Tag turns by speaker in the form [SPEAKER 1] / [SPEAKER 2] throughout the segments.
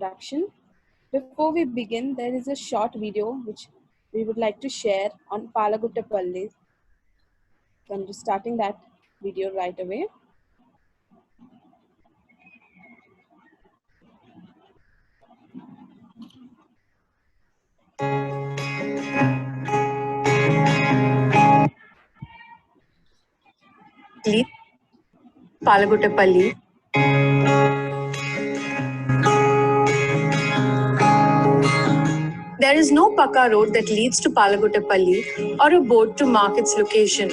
[SPEAKER 1] introduction. Before we begin, there is a short video which we would like to share on Palaguttapalli. So I'm just starting that video right away.
[SPEAKER 2] Palaguttapalli. There is no Pakka road that leads to Palaguttapalli or a board to mark its location.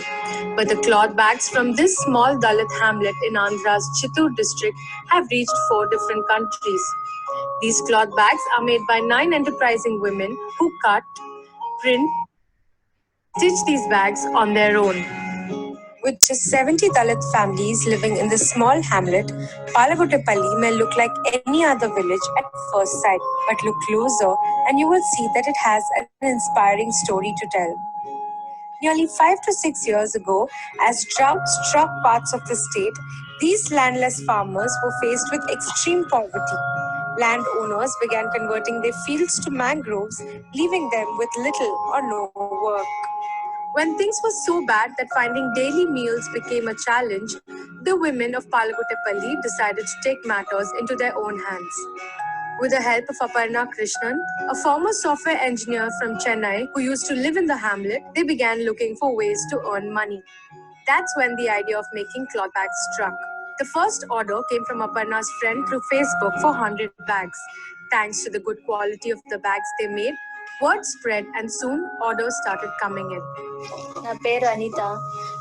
[SPEAKER 2] But the cloth bags from this small Dalit hamlet in Andhra's Chittoor district have reached 4 different countries. These cloth bags are made by 9 enterprising women who cut, print, stitch these bags on their own. With just 70 Dalit families living in this small hamlet, Palaguttapalli may look like any other village at first sight, but look closer and you will see that it has an inspiring story to tell. Nearly 5 to 6 years ago, as drought struck parts of the state, these landless farmers were faced with extreme poverty. Landowners began converting their fields to mangroves, leaving them with little or no work. When things were so bad that finding daily meals became a challenge, the women of Palaguttapalli decided to take matters into their own hands. With the help of Aparna Krishnan, a former software engineer from Chennai who used to live in the hamlet, they began looking for ways to earn money. That's when the idea of making cloth bags struck. The first order came from Aparna's friend through Facebook for 100 bags. Thanks to the good quality of the bags they made, word spread and soon orders started coming in.
[SPEAKER 3] నా పేరు అనిత.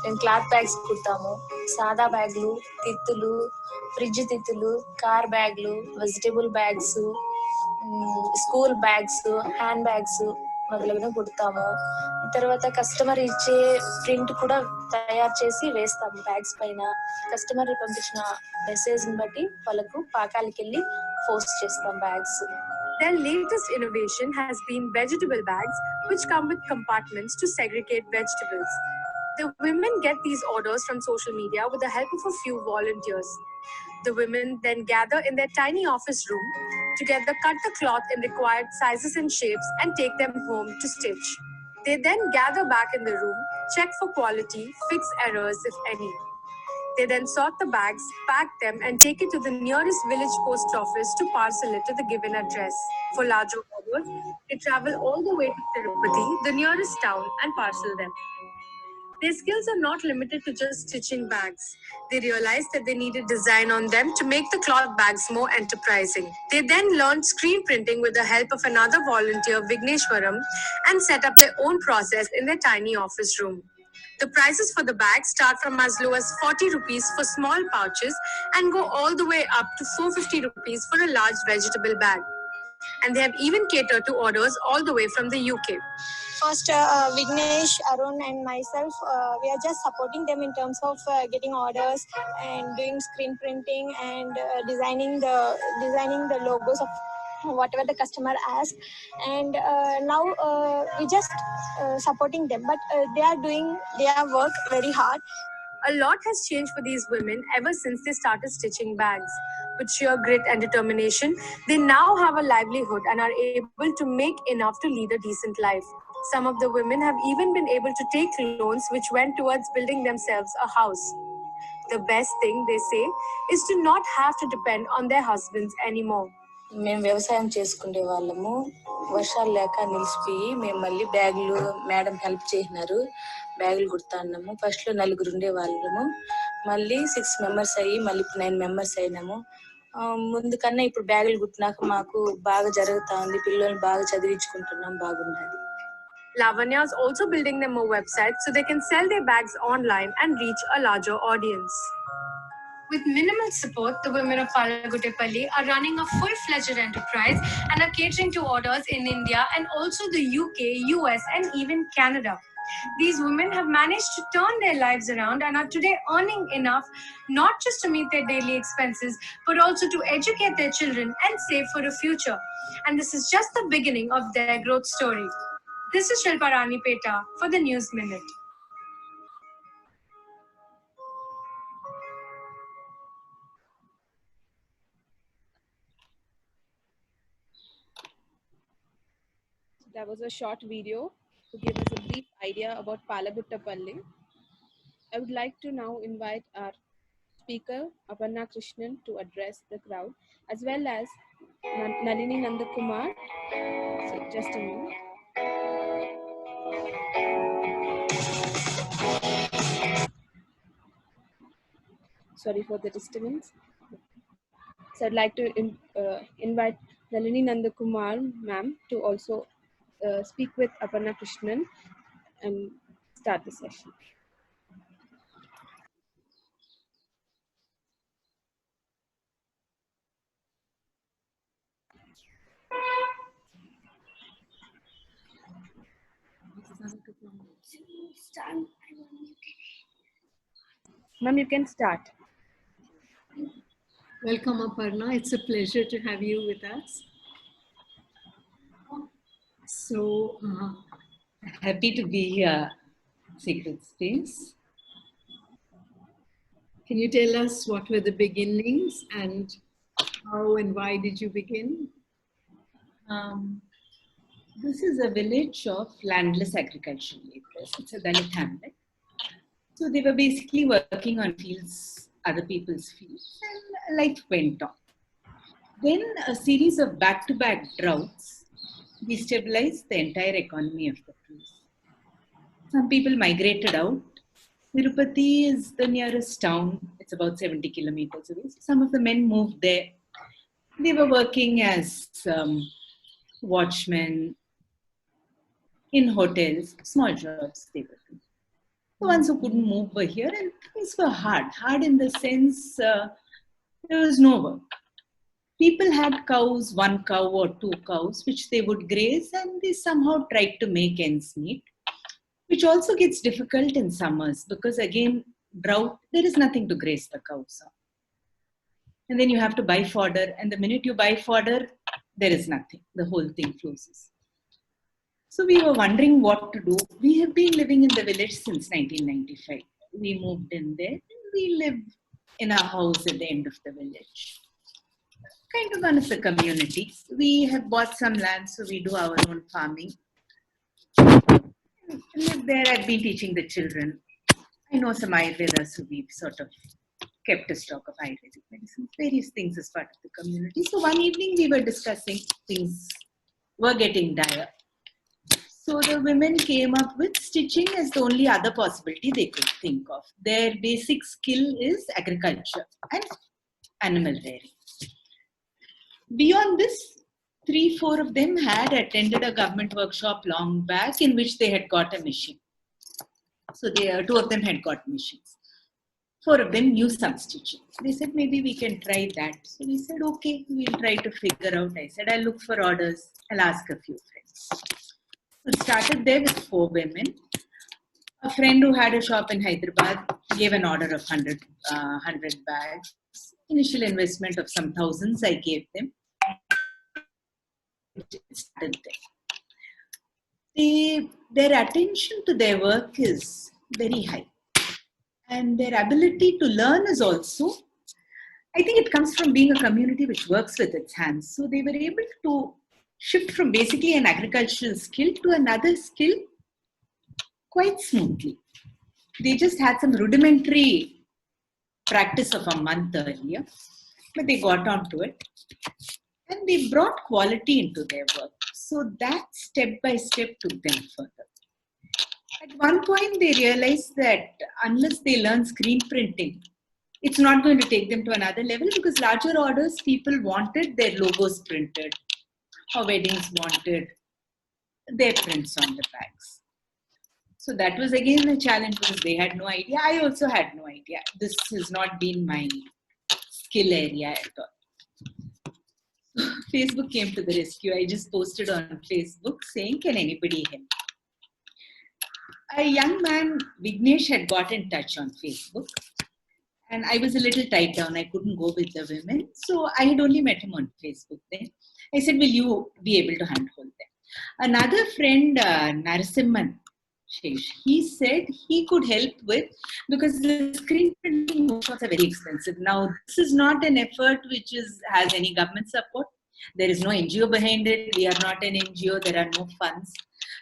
[SPEAKER 3] నేను cloth bags కుడతాము. సాదా బ్యాగులు, తిత్తులు, fridge తిత్తులు, car బ్యాగులు, vegetable bags, school bags, hand bags మొదలగునవి కుడతాము. తర్వాత customer ఇచ్చే print కూడా తయారు చేసి వేస్తాము బ్యాగ్స్ పైన. కస్టమర్ పంపించిన మెసేజ్ని బట్టి వాళ్ళకు పాకాలకి వెళ్ళి పోస్ట్ చేస్తాం bags.
[SPEAKER 2] Their latest innovation has been vegetable bags, which come with compartments to segregate vegetables. The women get these orders from social media with the help of a few volunteers. The women then gather in their tiny office room, together cut the cloth in required sizes and shapes, and take them home to stitch. They then gather back in the room, check for quality, fix errors if any. They then sort the bags, pack them, and take it to the nearest village post office to parcel it to the given address. For larger orders, they travel all the way to Tirupati, the nearest town, and parcel them. Their skills are not limited to just stitching bags. They realized that they needed design on them to make the cloth bags more enterprising. They then learned screen printing with the help of another volunteer, Vigneshwaram, and set up their own process in their tiny office room. The prices for the bags start from as low as 40 rupees for small pouches and go all the way up to 450 rupees for a large vegetable bag. And they have even catered to orders all the way from the UK.
[SPEAKER 4] First, Vignesh, Arun, and myself, we are just supporting them in terms of getting orders and doing screen printing and designing the logos of whatever the customer asks. And now we just supporting them, but they are doing their work very hard.
[SPEAKER 2] A lot has changed for these women ever since they started stitching bags. With sheer grit and determination, they now have a livelihood and are able to make enough to lead a decent life. Some of the women have even been able to take loans which went towards building themselves a house. The best thing, they say, is to not have to depend on their husbands anymore.
[SPEAKER 3] మేము వ్యవసాయం చేసుకునే వాళ్ళము. వర్షాలు లేక నిలిచిపోయి మేము మళ్ళీ బ్యాగులు madam help చేసినారు. బ్యాగులు కుడతాన్నాము. ఫస్ట్లో 4 ఉండే వాళ్ళము, మళ్ళీ 6 మెంబర్స్ అయ్యి మళ్ళీ 9 మెంబర్స్ అయినాము. ముందు కన్నా ఇప్పుడు బ్యాగులు కుట్టినాక మాకు బాగా జరుగుతా ఉంది. పిల్లల్ని బాగా చదివించుకుంటున్నాం, బాగున్నది.
[SPEAKER 2] Lavanya is also building them a website so they can sell their bags online and reach a larger audience. With minimal support, the women of Palaguttapalli are running a full-fledged enterprise and are catering to orders in India and also the UK, US, and even Canada. These women have managed to turn their lives around and are today earning enough not just to meet their daily expenses, but also to educate their children and save for a future. And this is just the beginning of their growth story. This is Shilpa Rani Peta for the News Minute.
[SPEAKER 1] That was a short video to give us a brief idea about Palaguttapalli. I would like to now invite our speaker, Aparna Krishnan, to address the crowd, as well as Nalini Nandakumar. So just a minute. Sorry for the disturbance. So I'd like to invite Nalini Nandakumar ma'am to also speak with Aparna Krishnan and start the session. Ma'am, you can start.
[SPEAKER 5] Welcome, Aparna. It's a pleasure to have you with us. So,
[SPEAKER 6] happy to be here, Secret Space.
[SPEAKER 5] Can you tell us what were the beginnings and how and why did you begin?
[SPEAKER 6] This is a village of landless agricultural laborers. It's a Dalit hamlet. So they were basically working on fields, other people's fields, and life went on. Then a series of back-to-back droughts destabilized the entire economy of the place. Some people migrated out. Tirupati is the nearest town. It's about 70 kilometers away. So some of the men moved there. They were working as watchmen in hotels, small jobs they were doing. The ones who couldn't move were here, and things were hard in the sense there was no work. People had cows, 1 cow or 2 cows, which they would graze, and they somehow tried to make ends meet, which also gets difficult in summers because, again, drought, there is nothing to graze the cows on. And then you have to buy fodder, and the minute you buy fodder, there is nothing. The whole thing closes. So we were wondering what to do. We have been living in the village since 1995. We moved in there, and we live in a house at the end of the village. Kind of one of the communities. We have bought some land, so we do our own farming. Live there, I've been teaching the children. I know some Ayurveda, so we've sort of kept a stock of Ayurvedic medicine, various things as part of the community. So one evening we were discussing things were getting dire. So the women came up with stitching as the only other possibility they could think of. Their basic skill is agriculture and animal rearing. Beyond this, 3-4 of them had attended a government workshop long back in which they had got a machine. So 2 of them had got machines. 4 of them knew some stitching. They said, maybe we can try that. So we said, okay, we'll try to figure out. I said, I'll look for orders. I'll ask a few friends. So it started there with 4 women. A friend who had a shop in Hyderabad gave an order of 100 bags. Initial investment of some thousands I gave them. Started there. Their attention to their work is very high. And their ability to learn is also, I think it comes from being a community which works with its hands. So they were able to shift from basically an agricultural skill to another skill quite smoothly. They just had some rudimentary practice of a month earlier, but they got onto it. And they brought quality into their work. So that step by step took them further. At one point, they realized that unless they learn screen printing, it's not going to take them to another level because larger orders, people wanted their logos printed or weddings wanted their prints on the bags. So that was again a challenge because they had no idea. I also had no idea. This has not been my skill area at all. Facebook came to the rescue. I just posted on Facebook saying, can anybody help? A young man, Vignesh, had got in touch on Facebook. And I was a little tied down. I couldn't go with the women. So I had only met him on Facebook then. I said, will you be able to handhold them? Another friend, Narasimhan, he said he could help with, because the screen printing workshops are very expensive. Now, this is not an effort which has any government support. There is no NGO behind it. We are not an NGO. There are no funds.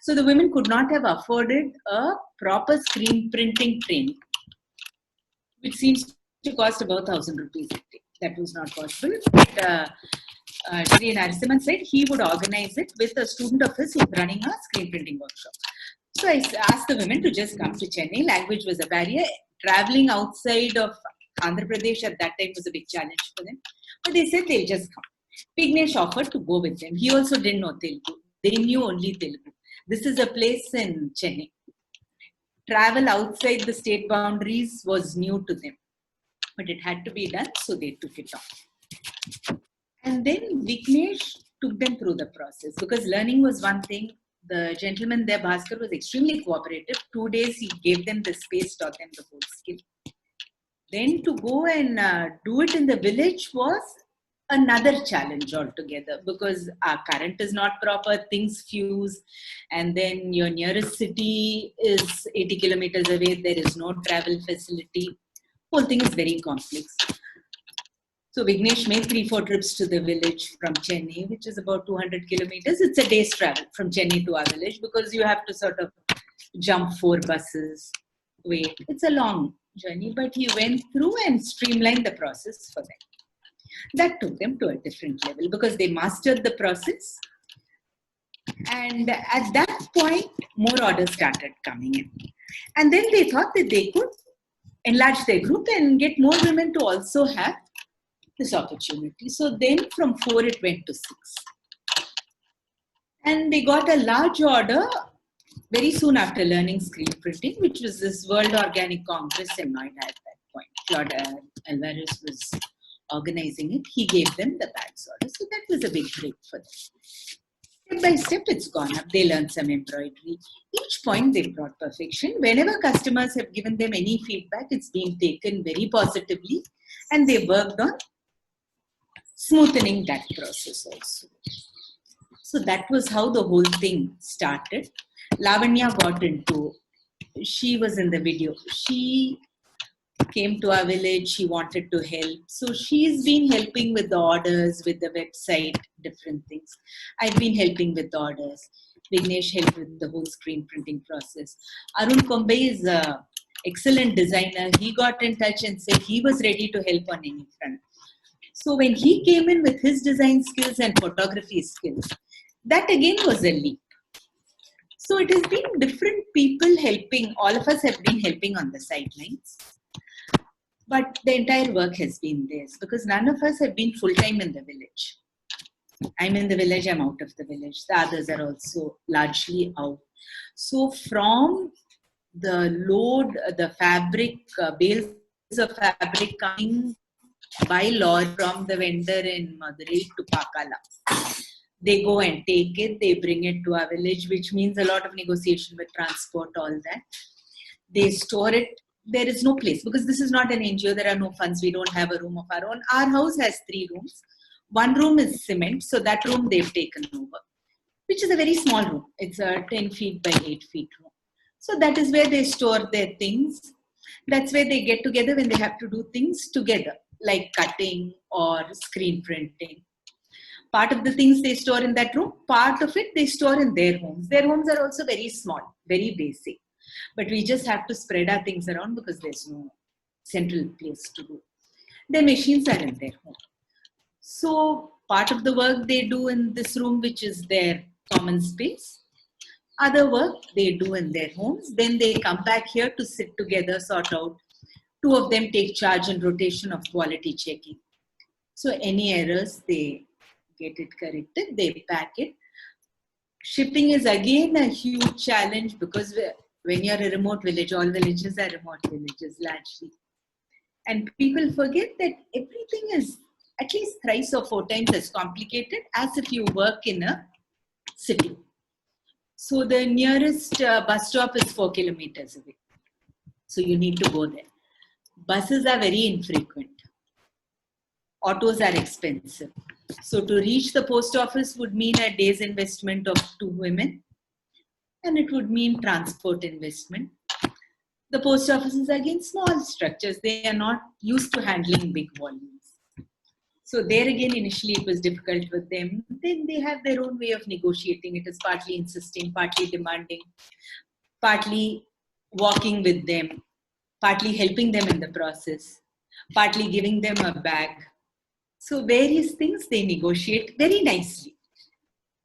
[SPEAKER 6] So the women could not have afforded a proper screen printing training, which seems to cost about 1,000 rupees a day. That was not possible. But Sri Narasimhan said he would organize it with a student of his who was running a screen printing workshop. So I asked the women to just come to Chennai. Language was a barrier. Traveling outside of Andhra Pradesh at that time was a big challenge for them. But they said they'll just come. Vignesh offered to go with them. He also didn't know Telugu. They knew only Telugu. This is a place in Chennai. Travel outside the state boundaries was new to them. But it had to be done, so they took it on. And then Vignesh took them through the process, because learning was one thing. The gentleman there, Bhaskar, was extremely cooperative. 2 days he gave them the space, taught them the whole skill. Then to go and do it in the village was another challenge altogether, because our current is not proper, things fuse, and then your nearest city is 80 kilometers away, there is no travel facility. Whole thing is very complex. So Vignesh made 3-4 trips to the village from Chennai, which is about 200 kilometers. It's a day's travel from Chennai to our village, because you have to sort of jump 4 buses, wait. It's a long journey, but he went through and streamlined the process for them. That took them to a different level, because they mastered the process. And at that point, more orders started coming in. And then they thought that they could enlarge their group and get more women to also have this opportunity. So then from 4 it went to 6. And they got a large order very soon after learning screen printing, which was this World Organic Congress in Noida at that point. Claude Alvarez was organizing it. He gave them the bags order. So that was a big break for them. Step by step, it's gone up. They learned some embroidery. Each point they brought perfection. Whenever customers have given them any feedback, it's been taken very positively, and they worked on smoothening that process also. So that was how the whole thing started. Lavanya got into, she was in the video. She came to our village, she wanted to help. So she's been helping with the orders, with the website, different things. I've been helping with the orders. Vignesh helped with the whole screen printing process. Arun Kombe is an excellent designer. He got in touch and said he was ready to help on any front. So when he came in with his design skills and photography skills, that again was a leap. So it has been different people helping. All of us have been helping on the sidelines. But the entire work has been theirs, because none of us have been full-time in the village. I'm in the village, I'm out of the village. The others are also largely out. So from the load, the fabric, bales of fabric coming by lorry from the vendor in Madurai to Pakala. They go and take it, they bring it to our village, which means a lot of negotiation with transport, all that. They store it. There is no place, because this is not an NGO, there are no funds, we don't have a room of our own. Our house has 3 rooms. One room is cement, so that room they've taken over, which is a very small room. It's a 10 feet by 8 feet room. So that is where they store their things. That's where they get together when they have to do things together, like cutting or screen printing. Part of the things they store in that room, part of it they store in their homes. Their homes are also very small, very basic. But we just have to spread our things around because there's no central place to do. Their machines are in their home. So part of the work they do in this room, which is their common space. Other work they do in their homes. Then they come back here to sit together, sort out. 2 of them take charge and rotation of quality checking. So any errors, they get it corrected, they pack it. Shipping is again a huge challenge, because when you're a remote village, all villages are remote villages largely. And people forget that everything is at least 3 or 4 times as complicated as if you work in a city. So the nearest bus stop is 4 kilometers away. So you need to go there. Buses are very infrequent. Autos are expensive. So to reach the post office would mean a day's investment of 2 women. And it would mean transport investment. The post offices are again small structures. They are not used to handling big volumes. So there again, initially it was difficult with them. Then they have their own way of negotiating. It is partly insisting, partly demanding, partly walking with them, partly helping them in the process, partly giving them a bag. So various things they negotiate very nicely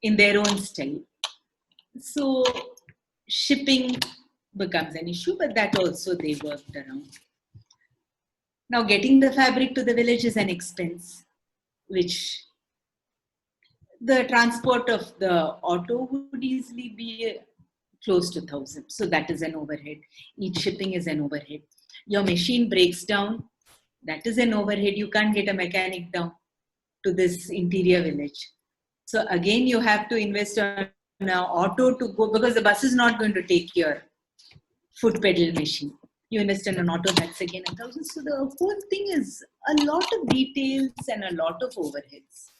[SPEAKER 6] in their own style. So shipping becomes an issue, but that also they worked around. Now getting the fabric to the village is an expense, which the transport of the auto would easily be close to 1,000. So that is an overhead. Each shipping is an overhead. Your machine breaks down. That is an overhead. You can't get a mechanic down to this interior village. So again, you have to invest on an auto to go, because the bus is not going to take your foot pedal machine. You invest in an auto, that's again 1,000. So the whole thing is a lot of details and a lot of overheads,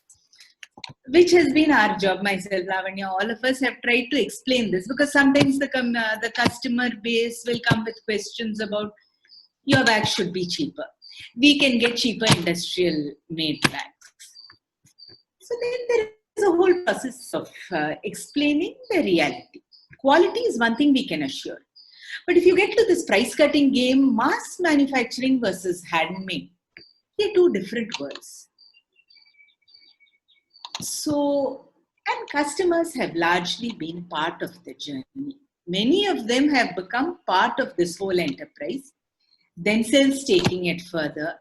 [SPEAKER 6] which has been our job. Myself, Lavanya, all of us have tried to explain this, because sometimes the customer base will come with questions about your bag should be cheaper. We can get cheaper industrial made bags. So then there is a whole process of explaining the reality. Quality is one thing we can assure. But if you get to this price cutting game, mass manufacturing versus handmade, they're two different worlds. So, and customers have largely been part of the journey. Many of them have become part of this whole enterprise, themselves taking it further,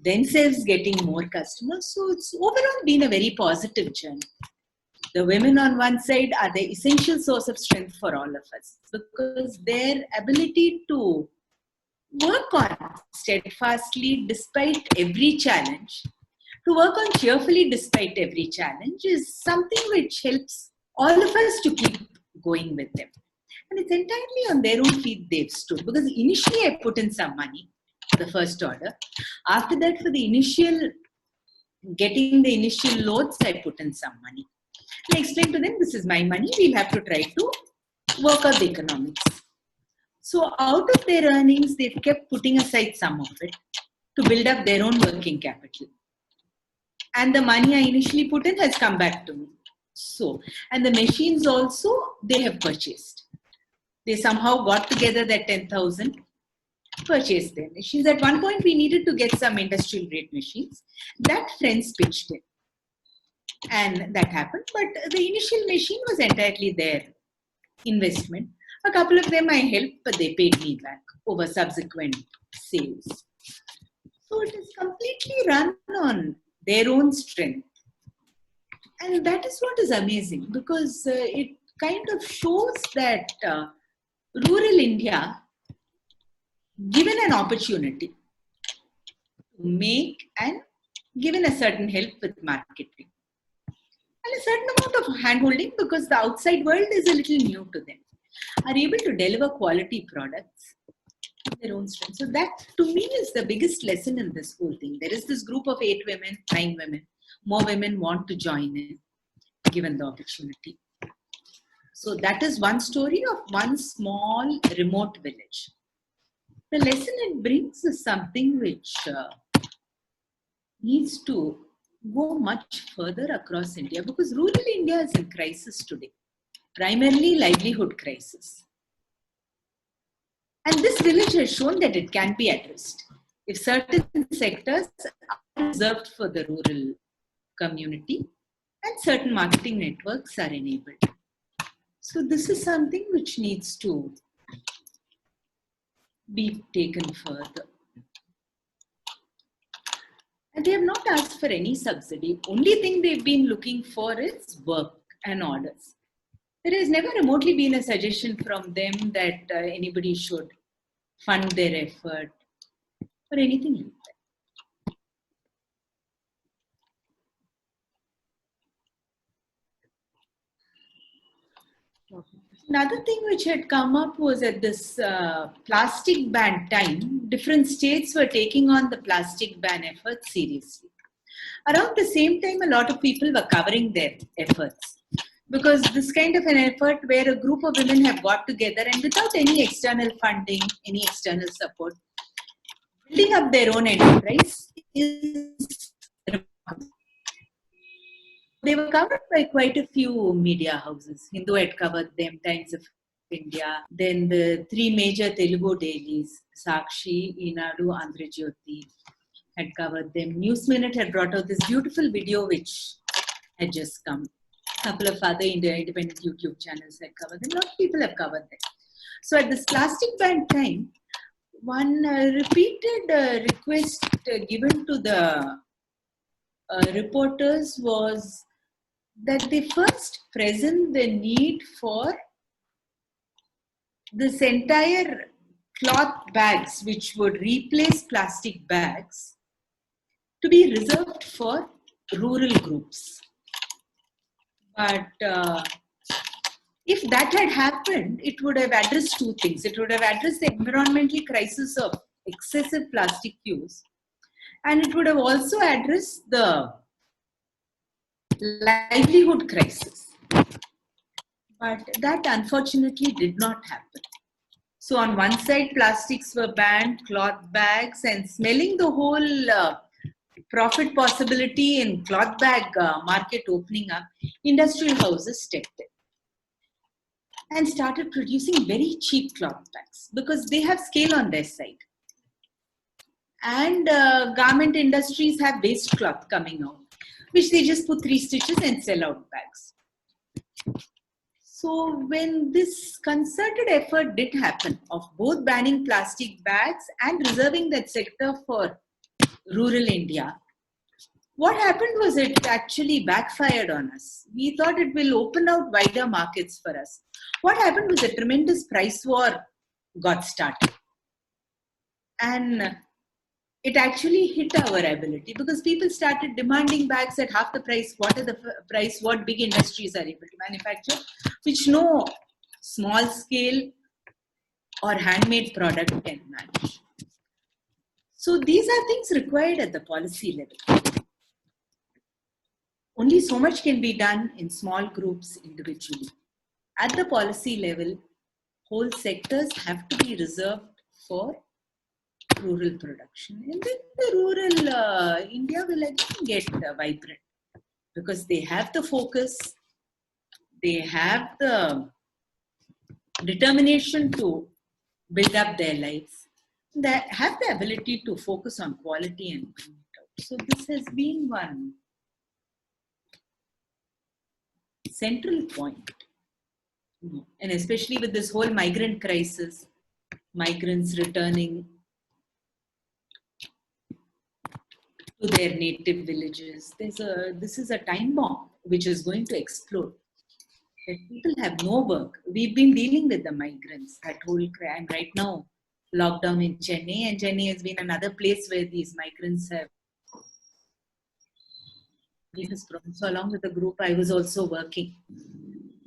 [SPEAKER 6] themselves getting more customers. So it's overall been a very positive journey. The women on one side are the essential source of strength for all of us, because their ability to work on steadfastly despite every challenge, to work on cheerfully despite every challenge, is something which helps all of us to keep going with them. And it's entirely on their own feet they've stood, because initially I put in some money for the first order. After that, for the initial, getting the initial loads, I put in some money. And I explained to them, this is my money, we'll have to try to work out the economics. So out of their earnings, they've kept putting aside some of it to build up their own working capital. And the money I initially put in has come back to me. So, and the machines also, they have purchased. They somehow got together that 10,000, purchased their machines. At one point, we needed to get some industrial grade machines. That friends pitched in. And that happened. But the initial machine was entirely their investment. A couple of them I helped, but they paid me back over subsequent sales. So it is completely run on their own strength. And that is what is amazing, because it kind of shows that rural India, given an opportunity to make and given a certain help with marketing and a certain amount of hand-holding, because the outside world is a little new to them, are able to deliver quality products with their own strength. So that, to me, is the biggest lesson in this whole thing. There is this group of 8 women, 9 women. More women want to join in, given the opportunity. So that is one story of one small remote village. The lesson it brings is something which needs to go much further across India, because rural India is in crisis today, primarily livelihood crisis. And this village has shown that it can be addressed if certain sectors are reserved for the rural community and certain marketing networks are enabled. So this is something which needs to be taken further. And they have not asked for any subsidy. Only thing they've been looking for is work and orders. There has never remotely been a suggestion from them that anybody should fund their effort or anything like that. Another thing which had come up was at this plastic ban time, different states were taking on the plastic ban effort seriously. Around the same time, a lot of people were covering their efforts, because this kind of an effort where a group of women have got together and without any external funding, any external support, building up their own enterprise is They were covered by quite a few media houses. Hindu had covered them, Times of India, then the three major Telugu dailies, Sakshi, Eenadu, Andhra Jyoti, had covered them. News Minute had brought out this beautiful video which had just come. A couple of other independent YouTube channels had covered them. A lot of people have covered them. So at this plastic ban time, one repeated request given to the reporters was that they first present the need for this entire cloth bags, which would replace plastic bags, to be reserved for rural groups. But if that had happened, it would have addressed two things. It would have addressed the environmental crisis of excessive plastic use, and it would have also addressed the livelihood crisis. But that unfortunately did not happen. So on one side, plastics were banned, cloth bags, and smelling the whole profit possibility in cloth bag market opening up, industrial houses stepped in and started producing very cheap cloth bags because they have scale on their side. And garment industries have waste cloth coming out, which they just put 3 stitches and sell out bags. So when this concerted effort did happen of both banning plastic bags and reserving that sector for rural India, what happened was it actually backfired on us. We thought it will open out wider markets for us. What happened was a tremendous price war got started. And it actually hit our ability because people started demanding bags at half the price. What are the price? What big industries are able to manufacture, which no small scale or handmade product can match. So these are things required at the policy level. Only so much can be done in small groups individually. At the policy level, whole sectors have to be reserved for rural production. And then the rural India will again get vibrant because they have the focus, they have the determination to build up their lives, they have the ability to focus on quality and bring it out. So this has been one central point. And especially with this whole migrant crisis, migrants returning to their native villages. This is a time bomb which is going to explode. People have no work. We've been dealing with the migrants, that whole crime right now, lockdown in Chennai, and Chennai has been another place where these migrants have. So along with the group, I was also working.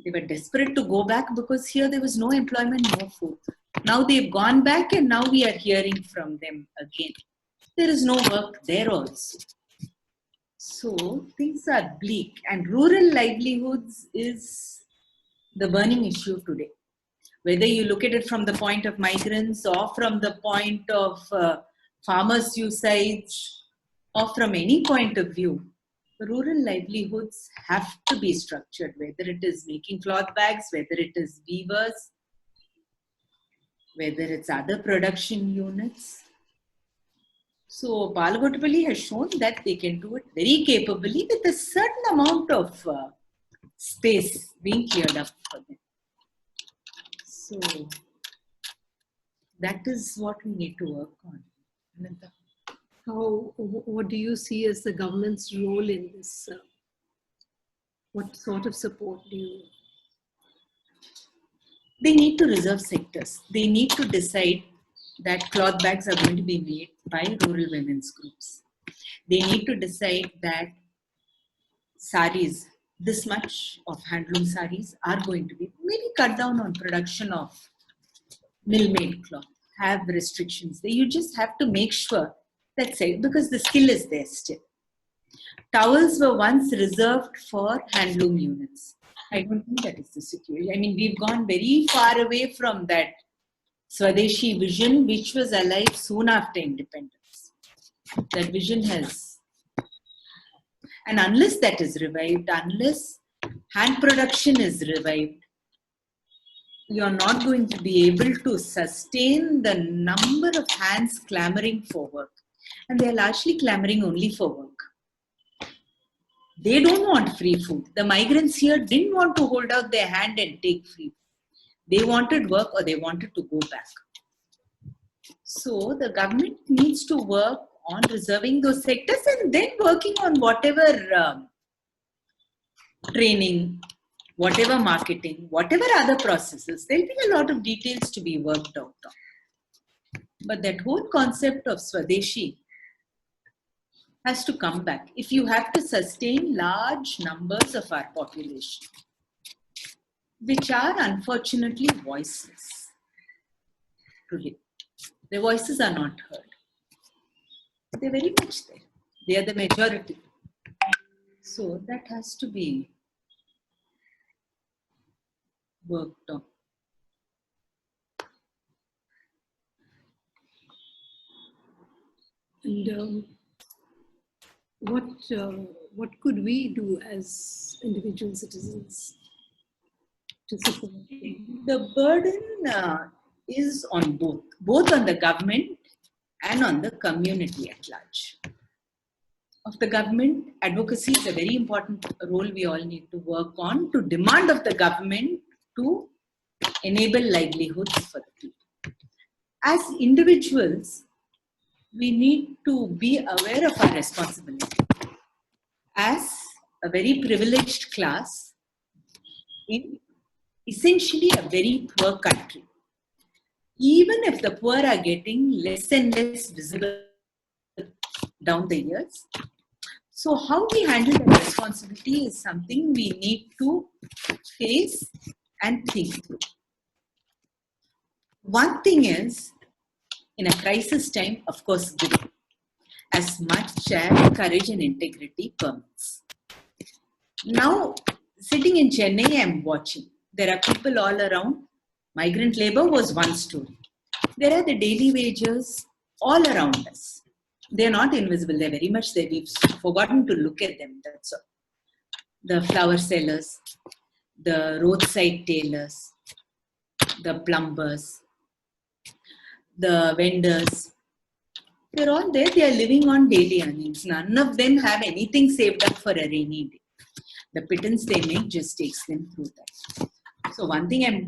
[SPEAKER 6] They were desperate to go back because here there was no employment, no food. Now they've gone back and now we are hearing from them again. There is no work there also. So things are bleak, and rural livelihoods is the burning issue today. Whether you look at it from the point of migrants or from the point of farmers' suicides or from any point of view, rural livelihoods have to be structured, whether it is making cloth bags, whether it is weavers, whether it's other production units. So Palagottapalli has shown that they can do it very capably with a certain amount of space being cleared up for them. So that is what we need to work on.
[SPEAKER 5] What do you see as the government's role in this? What sort of support do you?
[SPEAKER 6] They need to reserve sectors. They need to decide that cloth bags are going to be made by rural women's groups. They need to decide that saris, this much of handloom saris are going to be, maybe cut down on production of mill-made cloth, have restrictions. You just have to make sure that's it, because the skill is there still. Towels were once reserved for handloom units. I don't think that is the situation. I mean, we've gone very far away from that Swadeshi vision, which was alive soon after independence. That vision has And unless that is revived, unless hand production is revived, you're not going to be able to sustain the number of hands clamoring for work. And they're largely clamoring only for work. They don't want free food. The migrants here didn't want to hold out their hand and take free food. They wanted work or they wanted to go back. So the government needs to work on reserving those sectors and then working on whatever training, whatever marketing, whatever other processes. There'll be a lot of details to be worked out on. But that whole concept of Swadeshi has to come back. If you have to sustain large numbers of our population, which are unfortunately voiceless today. Their voices are not heard. They're very much there. They are the majority. So that has to be worked on.
[SPEAKER 5] And what could we do as individual citizens to support them?
[SPEAKER 6] The burden is on both on the government and on the community at large. Of the government, advocacy is a very important role we all need to work on to demand of the government to enable livelihoods for the people. As individuals, we need to be aware of our responsibility. As a very privileged class in essentially a very poor country, even if the poor are getting less and less visible down the years, so how we handle that responsibility is something we need to face and think through. One thing is, in a crisis time, of course, giving as much as courage and integrity permits. Now, sitting in Chennai, I'm watching. There are people all around. Migrant labor was one story. There are the daily wages all around us. They're not invisible. They're very much there. We've forgotten to look at them. That's all. The flower sellers, the roadside tailors, the plumbers, the vendors. They're all there. They are living on daily earnings. None of them have anything saved up for a rainy day. The pittance they make just takes them through that. So one thing I've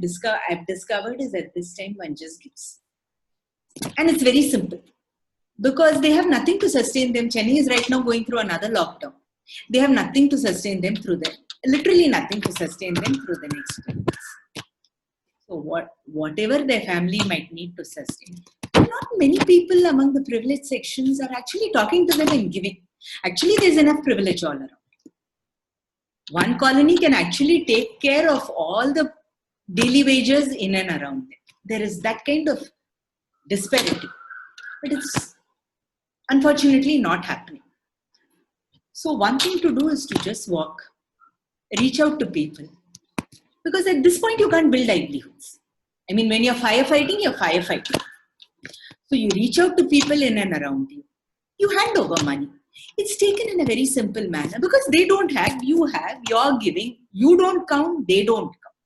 [SPEAKER 6] discovered is at this time one just gives. And it's very simple. Because they have nothing to sustain them. Chennai is right now going through another lockdown. They have nothing to sustain them through that. Literally nothing to sustain them through the next 2 weeks. So whatever their family might need to sustain. Not many people among the privileged sections are actually talking to them and giving. Actually, there's enough privilege all around. One colony can actually take care of all the daily wages in and around them. There is that kind of disparity. But it's unfortunately not happening. So one thing to do is to just walk, reach out to people. Because at this point, you can't build livelihoods. I mean, when you're firefighting, you're firefighting. So you reach out to people in and around you. You hand over money. It's taken in a very simple manner because they don't have, you have, you're giving. You don't count, they don't count.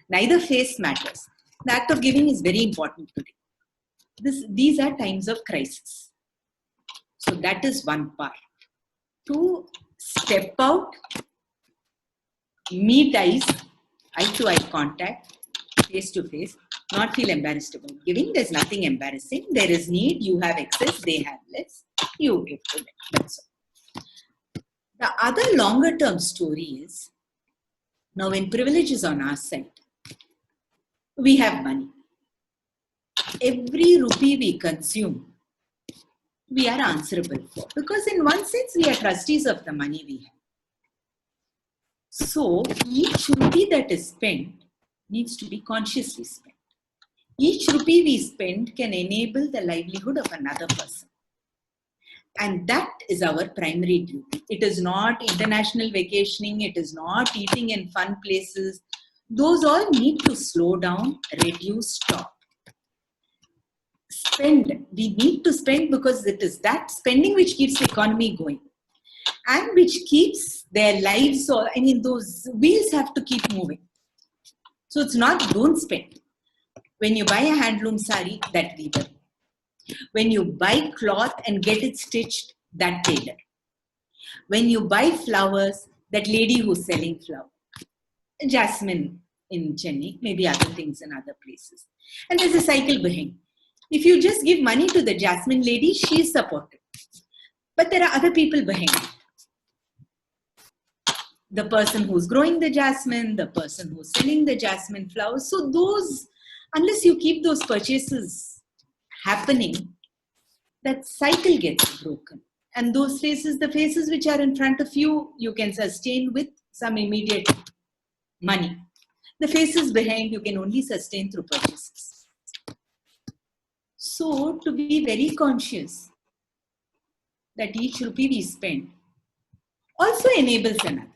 [SPEAKER 6] Neither face matters. The act of giving is very important today. These are times of crisis. So that is one part. To step out, meet eyes, eye-to-eye contact, face-to-face, not feel embarrassed about giving. There's nothing embarrassing. There is need, you have excess, they have less. You give to them. That's all. The other longer-term story is, now when privilege is on our side, we have money. Every rupee we consume, we are answerable for. Because in one sense, we are trustees of the money we have. So each rupee that is spent needs to be consciously spent. Each rupee we spend can enable the livelihood of another person. And that is our primary duty. It is not international vacationing. It is not eating in fun places. Those all need to slow down, reduce, stop. Spend. We need to spend because it is that spending which keeps the economy going. and which keeps their lives, or I mean, those wheels have to keep moving. So it's not don't spend. When you buy a handloom sari, that weaver. When you buy cloth and get it stitched, that tailor. When you buy flowers, that lady who's selling flowers. Jasmine in Chennai, maybe other things in other places. And there's a cycle behind. If you just give money to the Jasmine lady, she is supported. But there are other people behind it. The person who's growing the jasmine, the person who's selling the jasmine flowers. So those, unless you keep those purchases happening, that cycle gets broken. And those faces, the faces which are in front of you, you can sustain with some immediate money. The faces behind you can only sustain through purchases. So to be very conscious that each rupee we spend also enables another.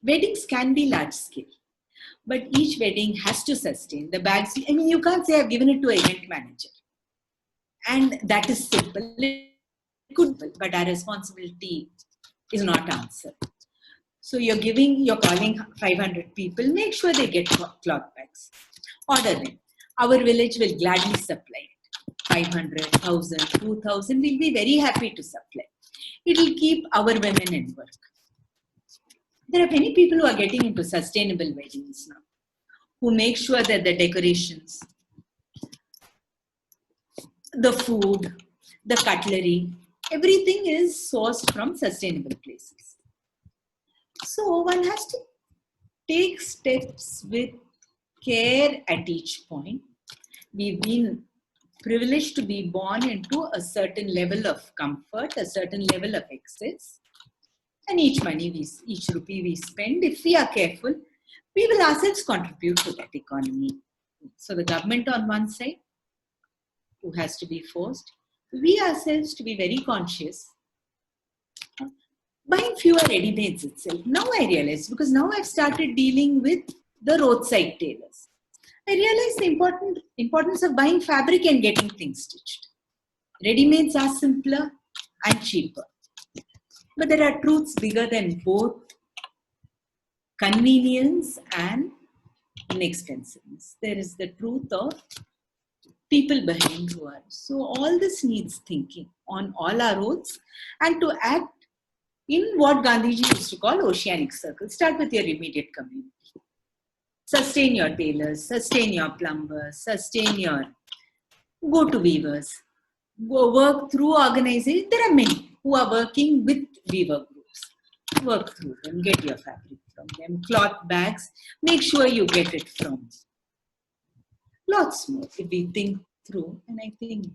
[SPEAKER 6] Weddings can be large scale, but each wedding has to sustain the bags. I mean, you can't say I've given it to an event manager. And that is simple. It could be, but our responsibility is not answered. So you're calling 500 people, make sure they get cloth bags. Order them. Our village will gladly supply it. 500, 1,000, 2,000, we'll be very happy to supply. It will keep our women in work. There are many people who are getting into sustainable weddings now, who make sure that the decorations, the food, the cutlery, everything is sourced from sustainable places. So one has to take steps with care at each point. We've been privileged to be born into a certain level of comfort, a certain level of excess. And each rupee we spend, if we are careful, we will ourselves contribute to that economy. So the government on one side, who has to be forced, we ourselves to be very conscious. Buying fewer ready-mades itself. Now I realize, because now I've started dealing with the roadside tailors. I realize the importance of buying fabric and getting things stitched. Ready-mades are simpler and cheaper. But there are truths bigger than both convenience and inexpensiveness. There is the truth of people behind who are. So all this needs thinking on all our roads, and to act in what Gandhiji used to call oceanic circles. Start with your immediate community. Sustain your tailors, sustain your plumbers, go to weavers, go work through organizations. There are many who are working with weaver groups. Work through them, get your fabric from them, cloth bags, make sure you get it from. Lots more if we think through, and I think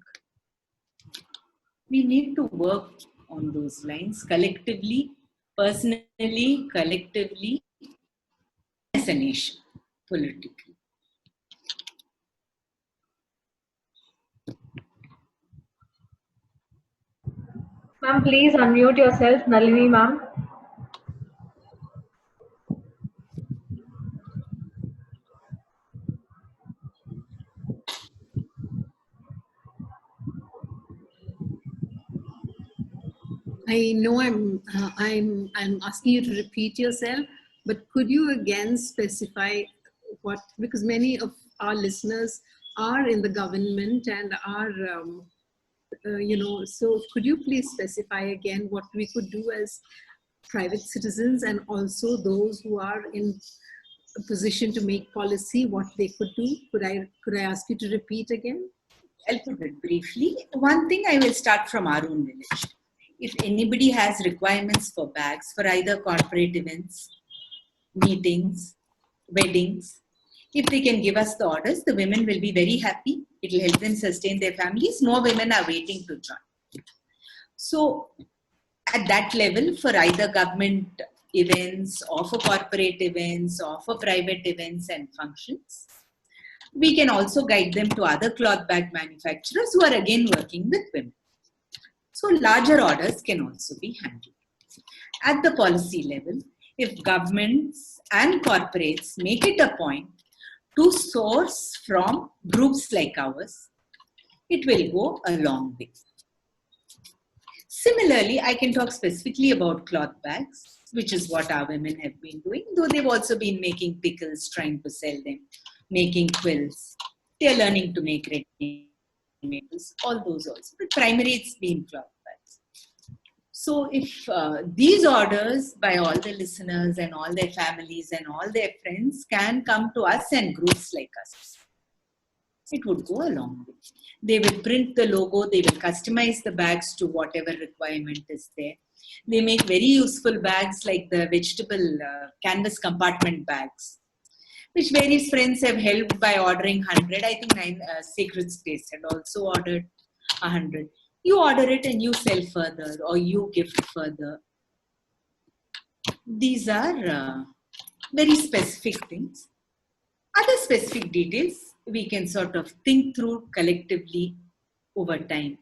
[SPEAKER 6] we need to work on those lines collectively, personally, collectively, as a nation, politically.
[SPEAKER 7] Ma'am, please unmute yourself, Nalini ma'am.
[SPEAKER 5] I know I'm asking you to repeat yourself, but could you again specify what, because many of our listeners are in the government and are, so could you please specify again what we could do as private citizens and also those who are in a position to make policy, what they could do? Could I ask you to repeat again?
[SPEAKER 6] I'll put it briefly. One thing, I will start from our own village. If anybody has requirements for bags for either corporate events, meetings, weddings, if they can give us the orders, the women will be very happy. It will help them sustain their families. More women are waiting to join. So at that level, for either government events or for corporate events or for private events and functions, we can also guide them to other cloth bag manufacturers who are again working with women. So larger orders can also be handled. At the policy level, if governments and corporates make it a point to source from groups like ours, it will go a long way. Similarly, I can talk specifically about cloth bags, which is what our women have been doing, though they've also been making pickles, trying to sell them, making quilts. They're learning to make ready-mades, all those also. But primarily it's been cloth bags. So if these orders by all the listeners and all their families and all their friends can come to us and groups like us, it would go a long way. They will print the logo, they will customize the bags to whatever requirement is there. They make very useful bags like the vegetable canvas compartment bags, which various friends have helped by ordering 100. I think Sacred Space had also ordered 100. You order it and you sell further or you gift further. These are very specific things. Other specific details we can sort of think through collectively over time.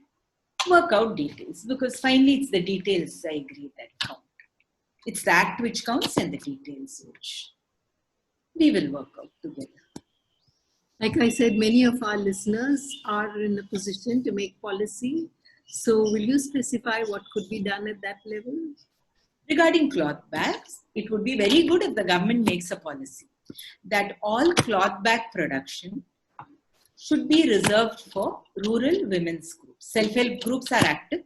[SPEAKER 6] Work out details, because finally it's the details, I agree, that count. It's the act which counts and the details which we will work out together.
[SPEAKER 5] Like I said, many of our listeners are in a position to make policy. So will you specify what could be done at that level?
[SPEAKER 6] Regarding cloth bags, it would be very good if the government makes a policy that all cloth bag production should be reserved for rural women's groups. Self-help groups are active.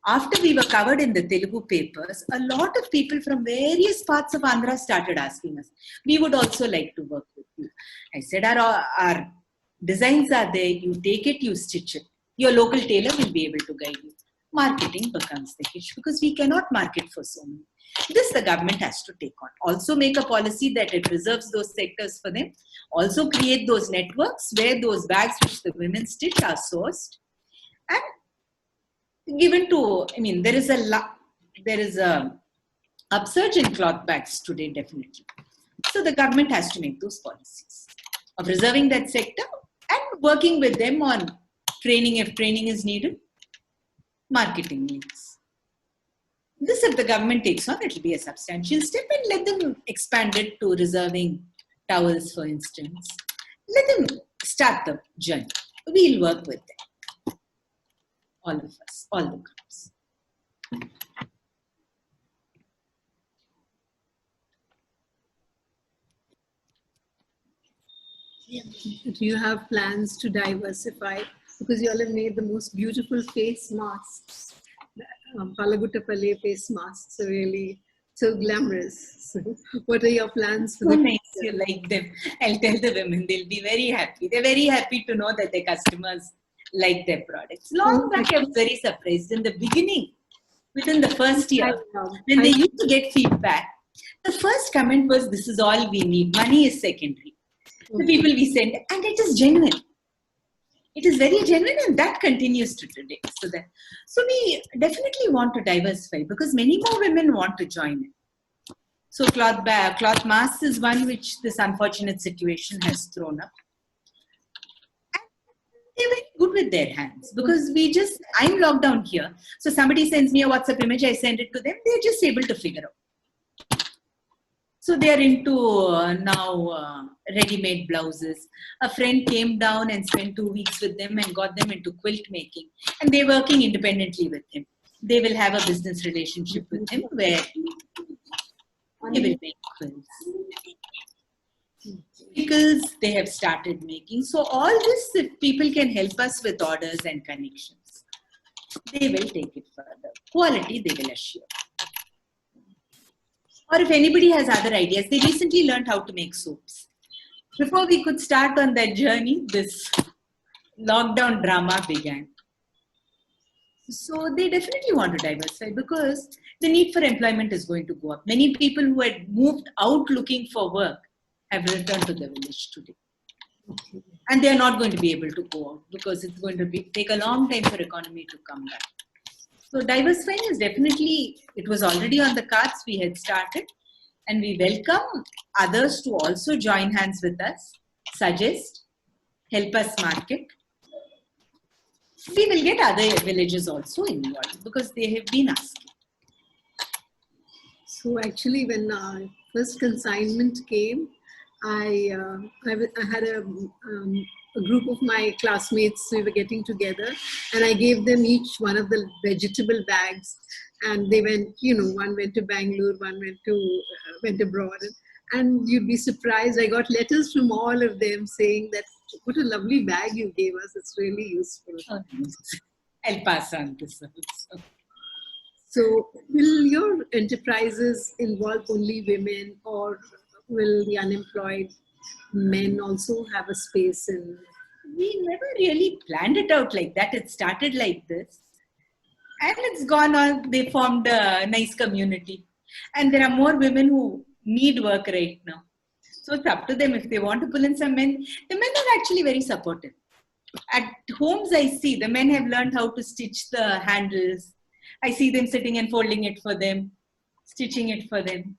[SPEAKER 6] After we were covered in the Telugu papers, a lot of people from various parts of Andhra started asking us, we would also like to work with you. I said, our designs are there, you take it, you stitch it. Your local tailor will be able to guide you. Marketing becomes the hitch because we cannot market for so many. This the government has to take on. Also make a policy that it reserves those sectors for them. Also create those networks where those bags which the women stitch are sourced and given to, I mean, there is a upsurge in cloth bags today, definitely. So the government has to make those policies of reserving that sector and working with them on training if training is needed, marketing needs. This, if the government takes on, it will be a substantial step, and let them expand it to reserving towels, for instance. Let them start the journey. We'll work with them. All of us, all the groups.
[SPEAKER 5] Do you have plans to diversify? Because you all have made the most beautiful face masks. Palaguttapalle face masks are really so glamorous. So what are your plans for
[SPEAKER 6] So
[SPEAKER 5] the
[SPEAKER 6] nice, you like them. I'll tell the women, they'll be very happy. They're very happy to know that their customers like their products. Long back, I was very surprised. In the beginning, within the first year, when they used to get feedback, the first comment was, this is all we need. Money is secondary. The people we send, and it is genuine. It is very genuine, and that continues to today. So we definitely want to diversify because many more women want to join in. So cloth masks is one which this unfortunate situation has thrown up. And they're very good with their hands because I'm locked down here. So somebody sends me a WhatsApp image, I send it to them. They're just able to figure out. So they are into now ready-made blouses. A friend came down and spent 2 weeks with them and got them into quilt making. And they're working independently with him. They will have a business relationship with him where they will make quilts. Pickles they have started making. So all this, if people can help us with orders and connections, they will take it further. Quality they will assure. Or if anybody has other ideas, they recently learned how to make soaps. Before we could start on that journey, this lockdown drama began. So they definitely want to diversify because the need for employment is going to go up. Many people who had moved out looking for work have returned to the village today. And they are not going to be able to go out because it's going to take a long time for economy to come back. So diversifying is definitely, it was already on the cards, we had started, and we welcome others to also join hands with us, suggest, help us market. We will get other villages also involved because they have been asking.
[SPEAKER 5] So actually when our first consignment came, I had a a group of my classmates, we were getting together, and I gave them each one of the vegetable bags, and they went, one went to Bangalore, one went abroad, and you'd be surprised. I got letters from all of them saying that, what a lovely bag you gave us. It's really useful.
[SPEAKER 6] I'll pass on this also.
[SPEAKER 5] So will your enterprises involve only women, or will the unemployed men also have a space in?
[SPEAKER 6] We never really planned it out like that. It started like this. And it's gone on. They formed a nice community. And there are more women who need work right now. So it's up to them if they want to pull in some men. The men are actually very supportive. At homes, I see the men have learned how to stitch the handles. I see them sitting and folding it for them, stitching it for them.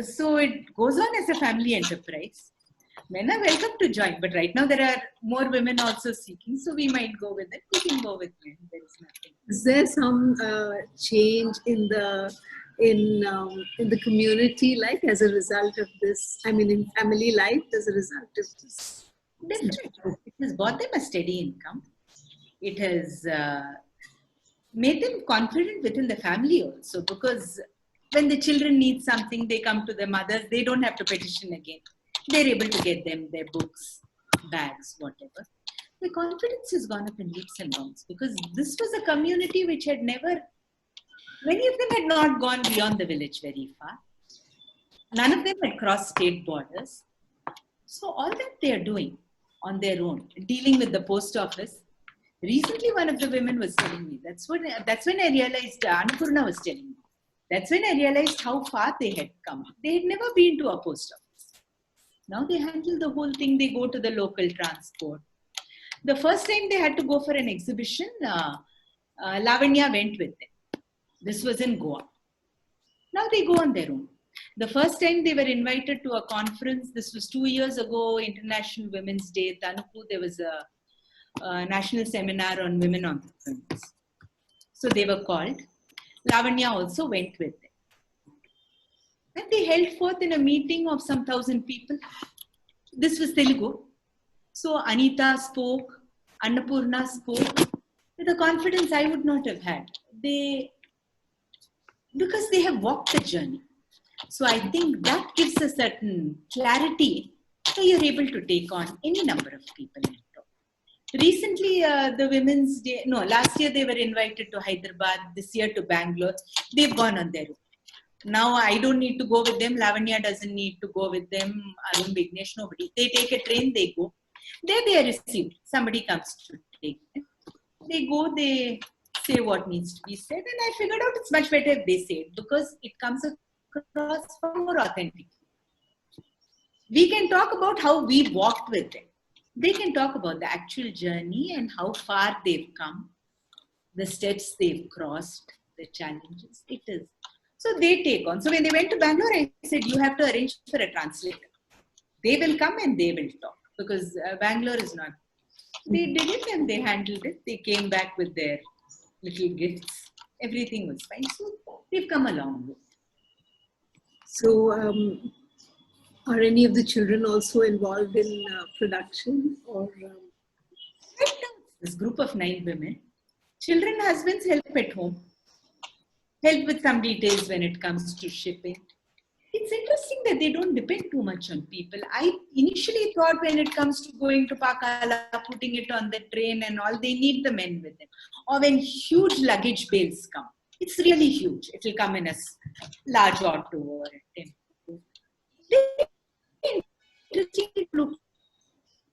[SPEAKER 6] So it goes on as a family enterprise. Men are welcome to join, but right now there are more women also seeking, so we might go with it. We can go with men. There is nothing.
[SPEAKER 5] Is there some change in the community life as a result of this? I mean, in family life as a result of this?
[SPEAKER 6] Definitely. It has bought them a steady income. It has made them confident within the family also, because when the children need something, they come to their mothers. They don't have to petition again. They're able to get them their books, bags, whatever. The confidence has gone up in leaps and bounds, because this was a community which had never, many of them had not gone beyond the village very far. None of them had crossed state borders. So all that they are doing on their own, dealing with the post office. Recently, one of the women was telling me, that's when I realized, Annapurna was telling me, that's when I realized how far they had come. They had never been to a post office. Now they handle the whole thing. They go to the local transport. The first time they had to go for an exhibition, Lavanya went with them. This was in Goa. Now they go on their own. The first time they were invited to a conference, this was 2 years ago, International Women's Day, Tanupu, there was a national seminar on women entrepreneurs. So they were called. Lavanya also went with them. And they held forth in a meeting of some 1,000 people. This was Telugu. So Anita spoke, Annapurna spoke with a confidence I would not have had. Because they have walked the journey. So I think that gives a certain clarity, so you're able to take on any number of people. Recently, the Women's Day, last year they were invited to Hyderabad, this year to Bangalore. They've gone on their own. Now I don't need to go with them. Lavanya doesn't need to go with them. Arun, Vignesh, nobody. They take a train, they go. There they are received. Somebody comes to take them. They go, they say what needs to be said. And I figured out it's much better if they say it, because it comes across far more authentic. We can talk about how we walked with it. They can talk about the actual journey and how far they've come, the steps they've crossed, the challenges. It is. So they take on. So when they went to Bangalore, I said, you have to arrange for a translator. They will come and they will talk, because Bangalore is not. They did it and they handled it. They came back with their little gifts. Everything was fine. So they've come along with.
[SPEAKER 5] So are any of the children also involved in production? Or
[SPEAKER 6] Right now, this group of 9 women, children, husbands help at home. Help with some details when it comes to shipping. It's interesting that they don't depend too much on people. I initially thought when it comes to going to Pakala, putting it on the train and all, they need the men with them. Or when huge luggage bales come. It's really huge. It will come in a large auto or a tempo. Interesting to look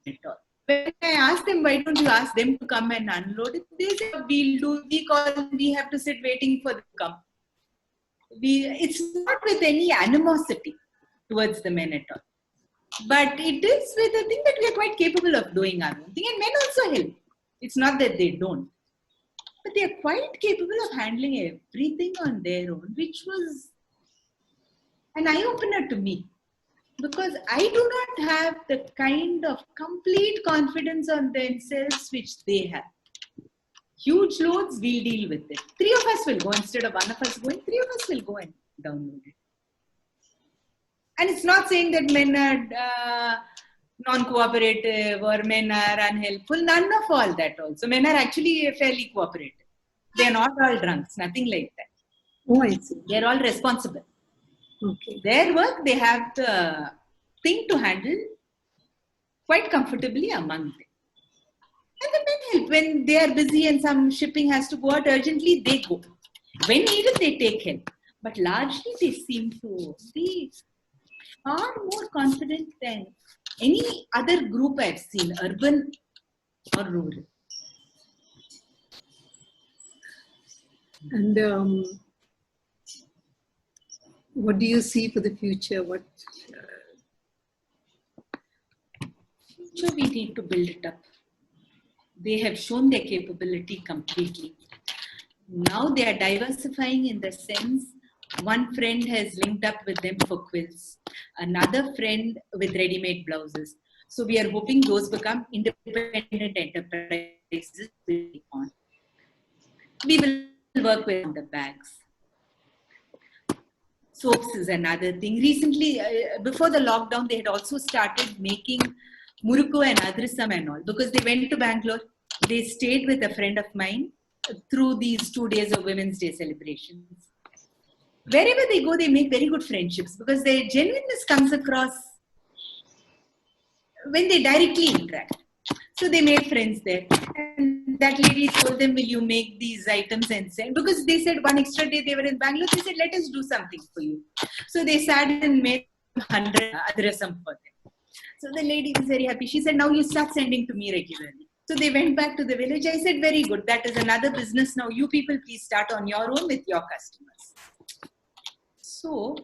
[SPEAKER 6] at all. When I ask them, why don't you ask them to come and unload it? They say, we call, we have to sit waiting for them to come. It's not with any animosity towards the men at all. But it is with a thing that we are quite capable of doing our own thing. And men also help. It's not that they don't. But they are quite capable of handling everything on their own, which was an eye-opener to me. Because I do not have the kind of complete confidence on themselves which they have. Huge loads, we'll deal with it. 3 of us will go instead of 1 of us going. 3 of us will go and download it. And it's not saying that men are non-cooperative or men are unhelpful. None of all that also. Men are actually fairly cooperative. They are not all drunks, nothing like that.
[SPEAKER 5] Oh, I see.
[SPEAKER 6] They are all responsible.
[SPEAKER 5] Okay.
[SPEAKER 6] Their work, they have the thing to handle quite comfortably among them. And the men help. When they are busy and some shipping has to go out urgently, they go. When needed, they take help. But largely, they seem to be far more confident than any other group I've seen, urban or rural.
[SPEAKER 5] And what do you see for the future? What?
[SPEAKER 6] Future, we need to build it up. They have shown their capability completely. Now they are diversifying in the sense one friend has linked up with them for quilts, another friend with ready-made blouses. So we are hoping those become independent enterprises. We will work with the bags. Soaps is another thing. Recently, before the lockdown, they had also started making murukku and adrisam and all, because they went to Bangalore. They stayed with a friend of mine through these 2 days of Women's Day celebrations. Wherever they go, they make very good friendships because their genuineness comes across when they directly interact. So they made friends there. And that lady told them, will you make these items and send? Because they said one extra day they were in Bangalore, they said, let us do something for you. So they sat and made 100 adrasam for them. So the lady was very happy. She said, now you start sending to me regularly. So they went back to the village. I said, very good. That is another business now. You people please start on your own with your customers. So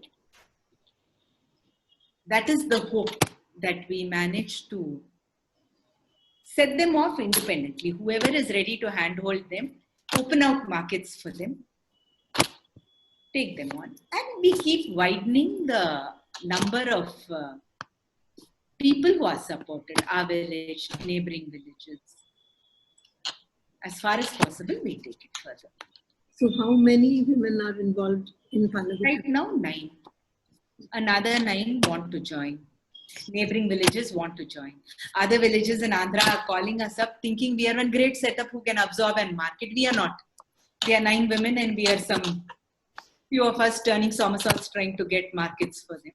[SPEAKER 6] that is the hope, that we manage to set them off independently. Whoever is ready to handhold them, open out markets for them, take them on. And we keep widening the number of people who are supported, our village, neighboring villages. As far as possible, we take it further.
[SPEAKER 5] So how many women are involved in Palagutta?
[SPEAKER 6] Right now, 9. Another 9 want to join. Neighboring villages want to join. Other villages in Andhra are calling us up thinking we are one great setup who can absorb and market. We are not. They are 9 women and we are some few of us turning somersaults trying to get markets for them.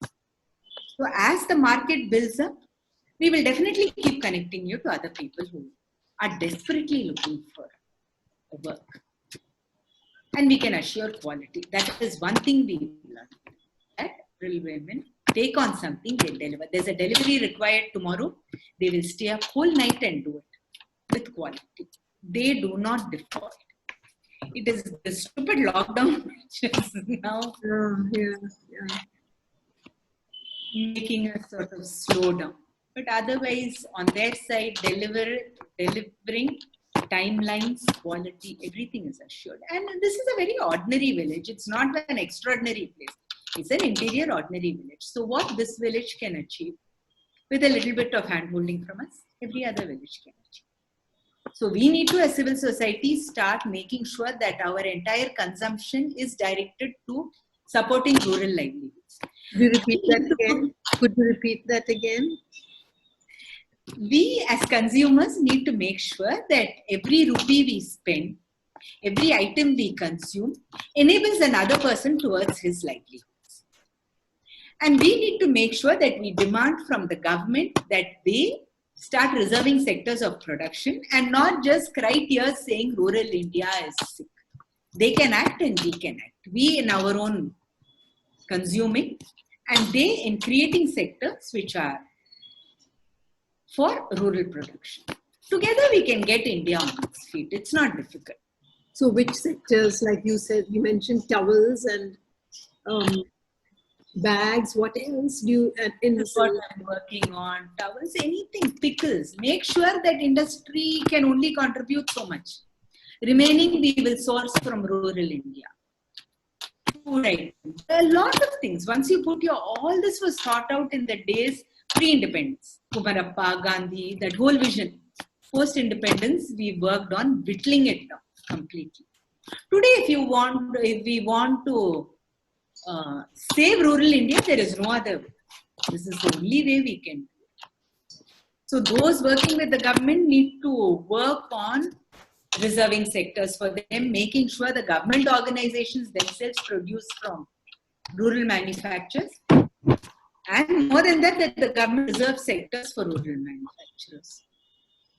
[SPEAKER 6] So as the market builds up, we will definitely keep connecting you to other people who are desperately looking for work. And we can assure quality. That is one thing we learn. That rural women take on something, they deliver. There's a delivery required tomorrow. They will stay up whole night and do it with quality. They do not default. It is the stupid lockdown which is now making us sort of slow down. But otherwise, on their side, delivering timelines, quality, everything is assured. And this is a very ordinary village. It's not an extraordinary place. It's an interior ordinary village. So what this village can achieve with a little bit of handholding from us, every other village can achieve. So we need to, as civil society, start making sure that our entire consumption is directed to supporting rural livelihoods.
[SPEAKER 5] Could you repeat that again? Could you repeat that again?
[SPEAKER 6] We as consumers need to make sure that every rupee we spend, every item we consume enables another person towards his livelihoods. And we need to make sure that we demand from the government that they start reserving sectors of production and not just cry tears saying rural India is sick. They can act and we can act. We in our own consuming and they in creating sectors which are for rural production. Together we can get India on its feet. It's not difficult.
[SPEAKER 5] So which sectors, like you said, you mentioned towels and bags, what else do you, in the
[SPEAKER 6] what I'm working on, towels, anything, pickles. Make sure that industry can only contribute so much. Remaining we will source from rural India. Right. A lot of things. Once you put all this was thought out in the days pre-independence. Kumarappa, Gandhi, that whole vision. Post-independence, we worked on whittling it down completely. Today, if we want to save rural India, there is no other way. This is the only way we can do it. So those working with the government need to work on reserving sectors for them, making sure the government organizations themselves produce from rural manufacturers. And more than that, that the government reserves sectors for rural manufacturers.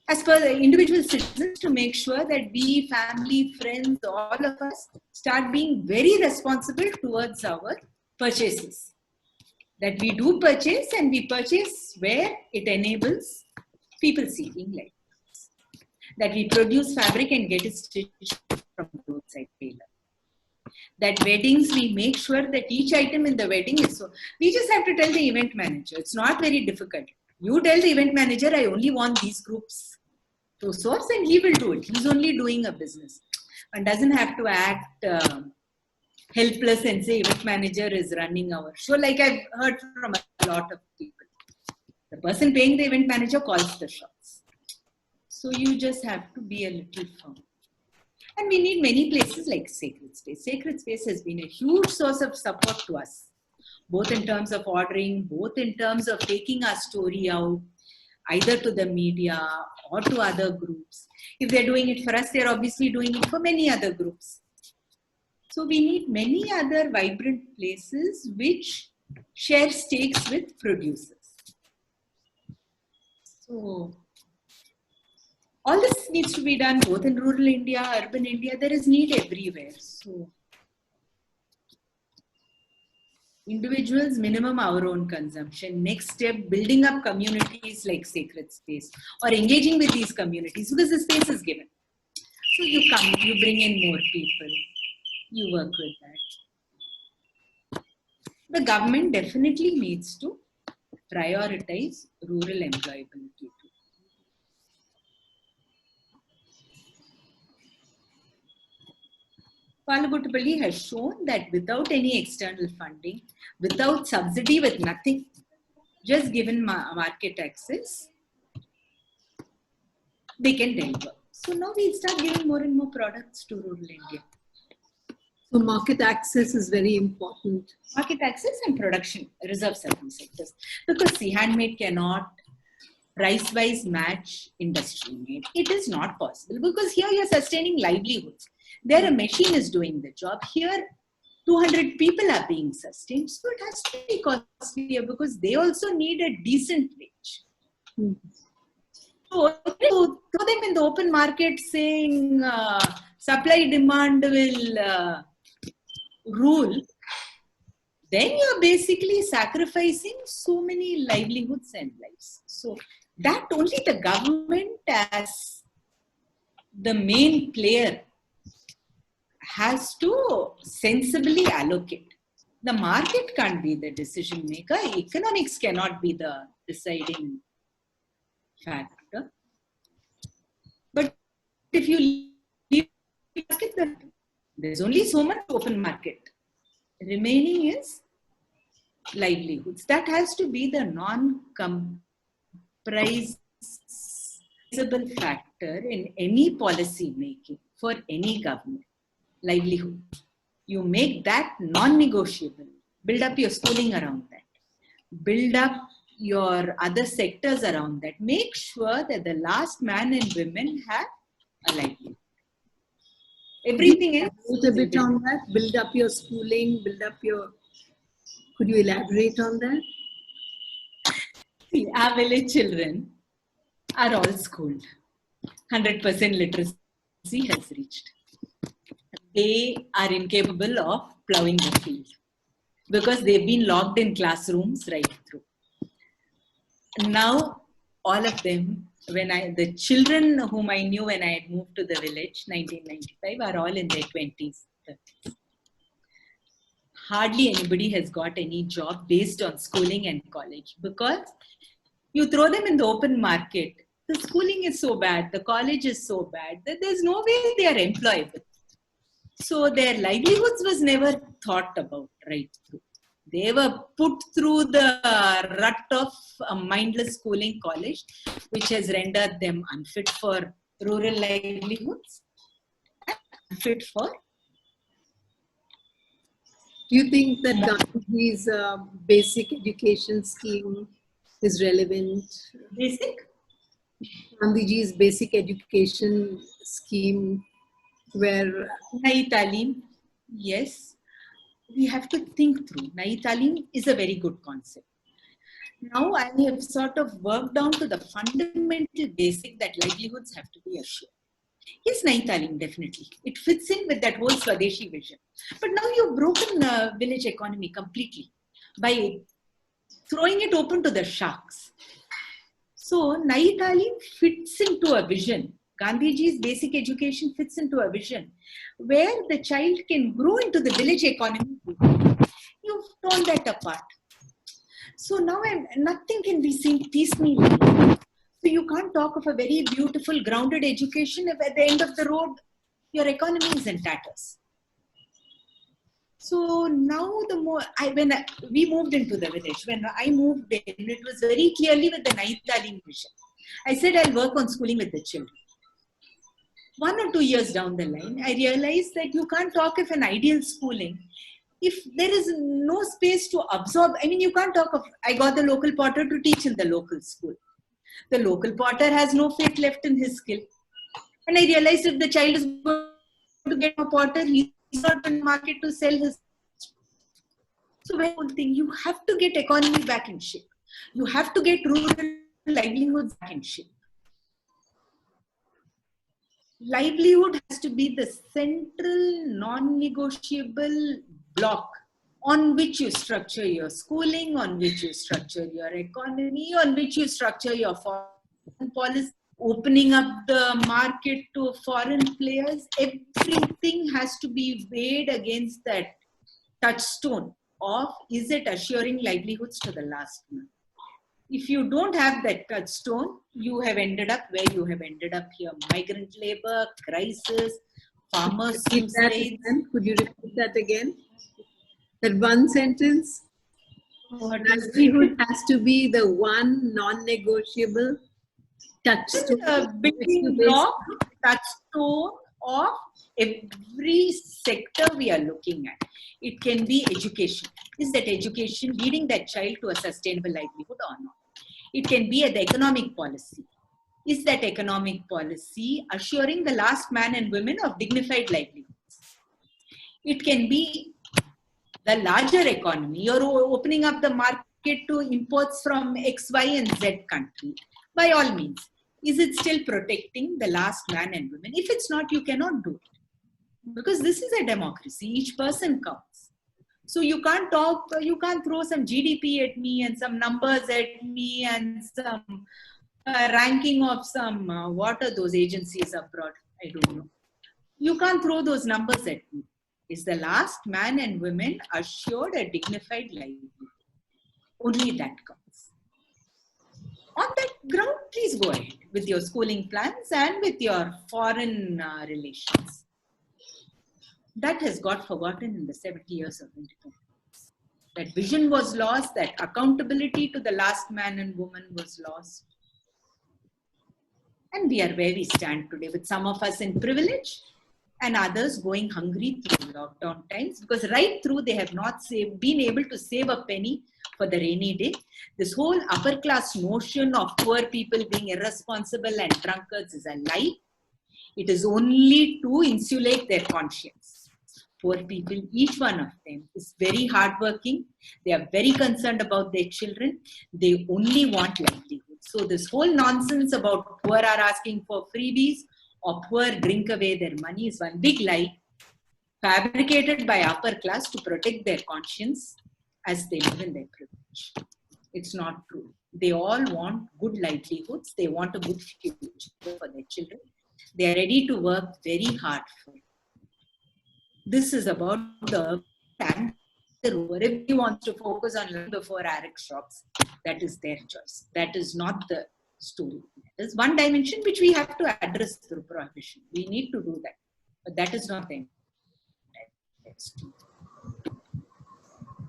[SPEAKER 6] As per the individual citizens, to make sure that we, family, friends, all of us start being very responsible towards our purchases. That we do purchase, and we purchase where it enables people seeking livelihoods. That we produce fabric and get it stitched from the roadside tailor. That weddings, we make sure that each item in the wedding is so. We just have to tell the event manager. It's not very difficult. You tell the event manager, I only want these groups to source, and he will do it. He's only doing a business and doesn't have to act helpless and say event manager is running our show. Like I've heard from a lot of people. The person paying the event manager calls the shots. So you just have to be a little firm. And we need many places like Sacred Space. Sacred Space has been a huge source of support to us, both in terms of ordering, both in terms of taking our story out, either to the media or to other groups. If they're doing it for us, they're obviously doing it for many other groups. So we need many other vibrant places which share stakes with producers. So all this needs to be done both in rural India, urban India. There is need everywhere. So individuals, minimum our own consumption. Next step, building up communities like Sacred Space or engaging with these communities because the space is given. So you come, you bring in more people, you work with that. The government definitely needs to prioritize rural employability too. Palaguttapalli has shown that without any external funding, without subsidy, with nothing, just given market access, they can deliver. So now we start giving more and more products to rural India.
[SPEAKER 5] So market access is very important.
[SPEAKER 6] Market access and production, reserve certain sectors. Because see, handmade cannot price-wise match industry made. It is not possible because here you're sustaining livelihoods. There a machine is doing the job. Here 200 people are being sustained. So it has to be costlier because they also need a decent wage. So to throw them in the open market saying supply demand will rule, then you're basically sacrificing so many livelihoods and lives. So that only the government as the main player has to sensibly allocate. The market can't be the decision maker. Economics cannot be the deciding factor. But if you leave the market, there's only so much open market. Remaining is livelihoods. That has to be the non-comprisable factor in any policy making for any government. Livelihood. You make that non-negotiable. Build up your schooling around that. Build up your other sectors around that. Make sure that the last man and women have a livelihood. Everything else.
[SPEAKER 5] A bit on that. Build up your schooling. Build up your. Could you elaborate on that?
[SPEAKER 6] See, our village children are all schooled. 100% literacy has reached. They are incapable of plowing the field because they've been locked in classrooms right through. Now, all of them, the children whom I knew when I had moved to the village, 1995, are all in their 20s. 30s. Hardly anybody has got any job based on schooling and college because you throw them in the open market. The schooling is so bad, the college is so bad that there's no way they are employable. So their livelihoods was never thought about right through. They were put through the rut of a mindless schooling college, which has rendered them unfit for rural livelihoods, unfit for.
[SPEAKER 5] Do you think that Gandhi's basic education scheme is relevant?
[SPEAKER 6] Basic?
[SPEAKER 5] Gandhiji's basic education scheme where
[SPEAKER 6] Nayi Talim, yes. We have to think through. Nayi Talim is a very good concept. Now I have sort of worked down to the fundamental basic that livelihoods have to be assured. Yes, Nayi Talim, definitely. It fits in with that whole Swadeshi vision. But now you've broken village economy completely by throwing it open to the sharks. So Nayi Talim fits into a vision. Gandhiji's basic education fits into a vision where the child can grow into the village economy. You've torn that apart. So now nothing can be seen piecemeal. So you can't talk of a very beautiful grounded education if at the end of the road your economy is in tatters. So now we moved into the village, when I moved in, it was very clearly with the Nayi Talim vision. I said I'll work on schooling with the children. 1 or 2 years down the line, I realized that you can't talk of an ideal schooling if there is no space to absorb. I mean, you can't talk of, I got the local potter to teach in the local school. The local potter has no faith left in his skill. And I realized if the child is going to get a potter, he's not in the market to sell his. So very whole thing, you have to get economy back in shape. You have to get rural livelihoods back in shape. Livelihood has to be the central non-negotiable block on which you structure your schooling, on which you structure your economy, on which you structure your foreign policy, opening up the market to foreign players. Everything has to be weighed against that touchstone of, is it assuring livelihoods to the last man? If you don't have that touchstone, you have ended up where you have ended up here. Migrant labor, crisis, farmers'
[SPEAKER 5] Could you repeat that again? That one sentence? Livelihood has to be the one non-negotiable touchstone.
[SPEAKER 6] A building block, touchstone of every sector we are looking at. It can be education. Is that education leading that child to a sustainable livelihood or not? It can be the economic policy. Is that economic policy assuring the last man and women of dignified livelihoods? It can be the larger economy. You're opening up the market to imports from X, Y, and Z country. By all means, is it still protecting the last man and women? If it's not, you cannot do it. Because this is a democracy. Each person counts. So you can't throw some GDP at me and some numbers at me and some ranking of some, what are those agencies abroad? I don't know. You can't throw those numbers at me. Is the last man and women assured a dignified livelihood? Only that counts. On that ground, please go ahead with your schooling plans and with your foreign relations. That has got forgotten in the 70 years of independence. That vision was lost, that accountability to the last man and woman was lost. And we are where we stand today, with some of us in privilege and others going hungry through lockdown times, because right through they have not been able to save a penny for the rainy day. This whole upper class notion of poor people being irresponsible and drunkards is a lie. It is only to insulate their conscience. Poor people, each one of them is very hardworking. They are very concerned about their children. They only want livelihood. So this whole nonsense about poor are asking for freebies or poor drink away their money is one big lie fabricated by upper class to protect their conscience as they live in their privilege. It's not true. They all want good livelihoods. They want a good future for their children. They are ready to work very hard for it. This is about the and the rover. If he wants to focus on learning before RX shops, that is their choice. That is not the story. There's one dimension which we have to address through prohibition. We need to do that. But that is not the entire story.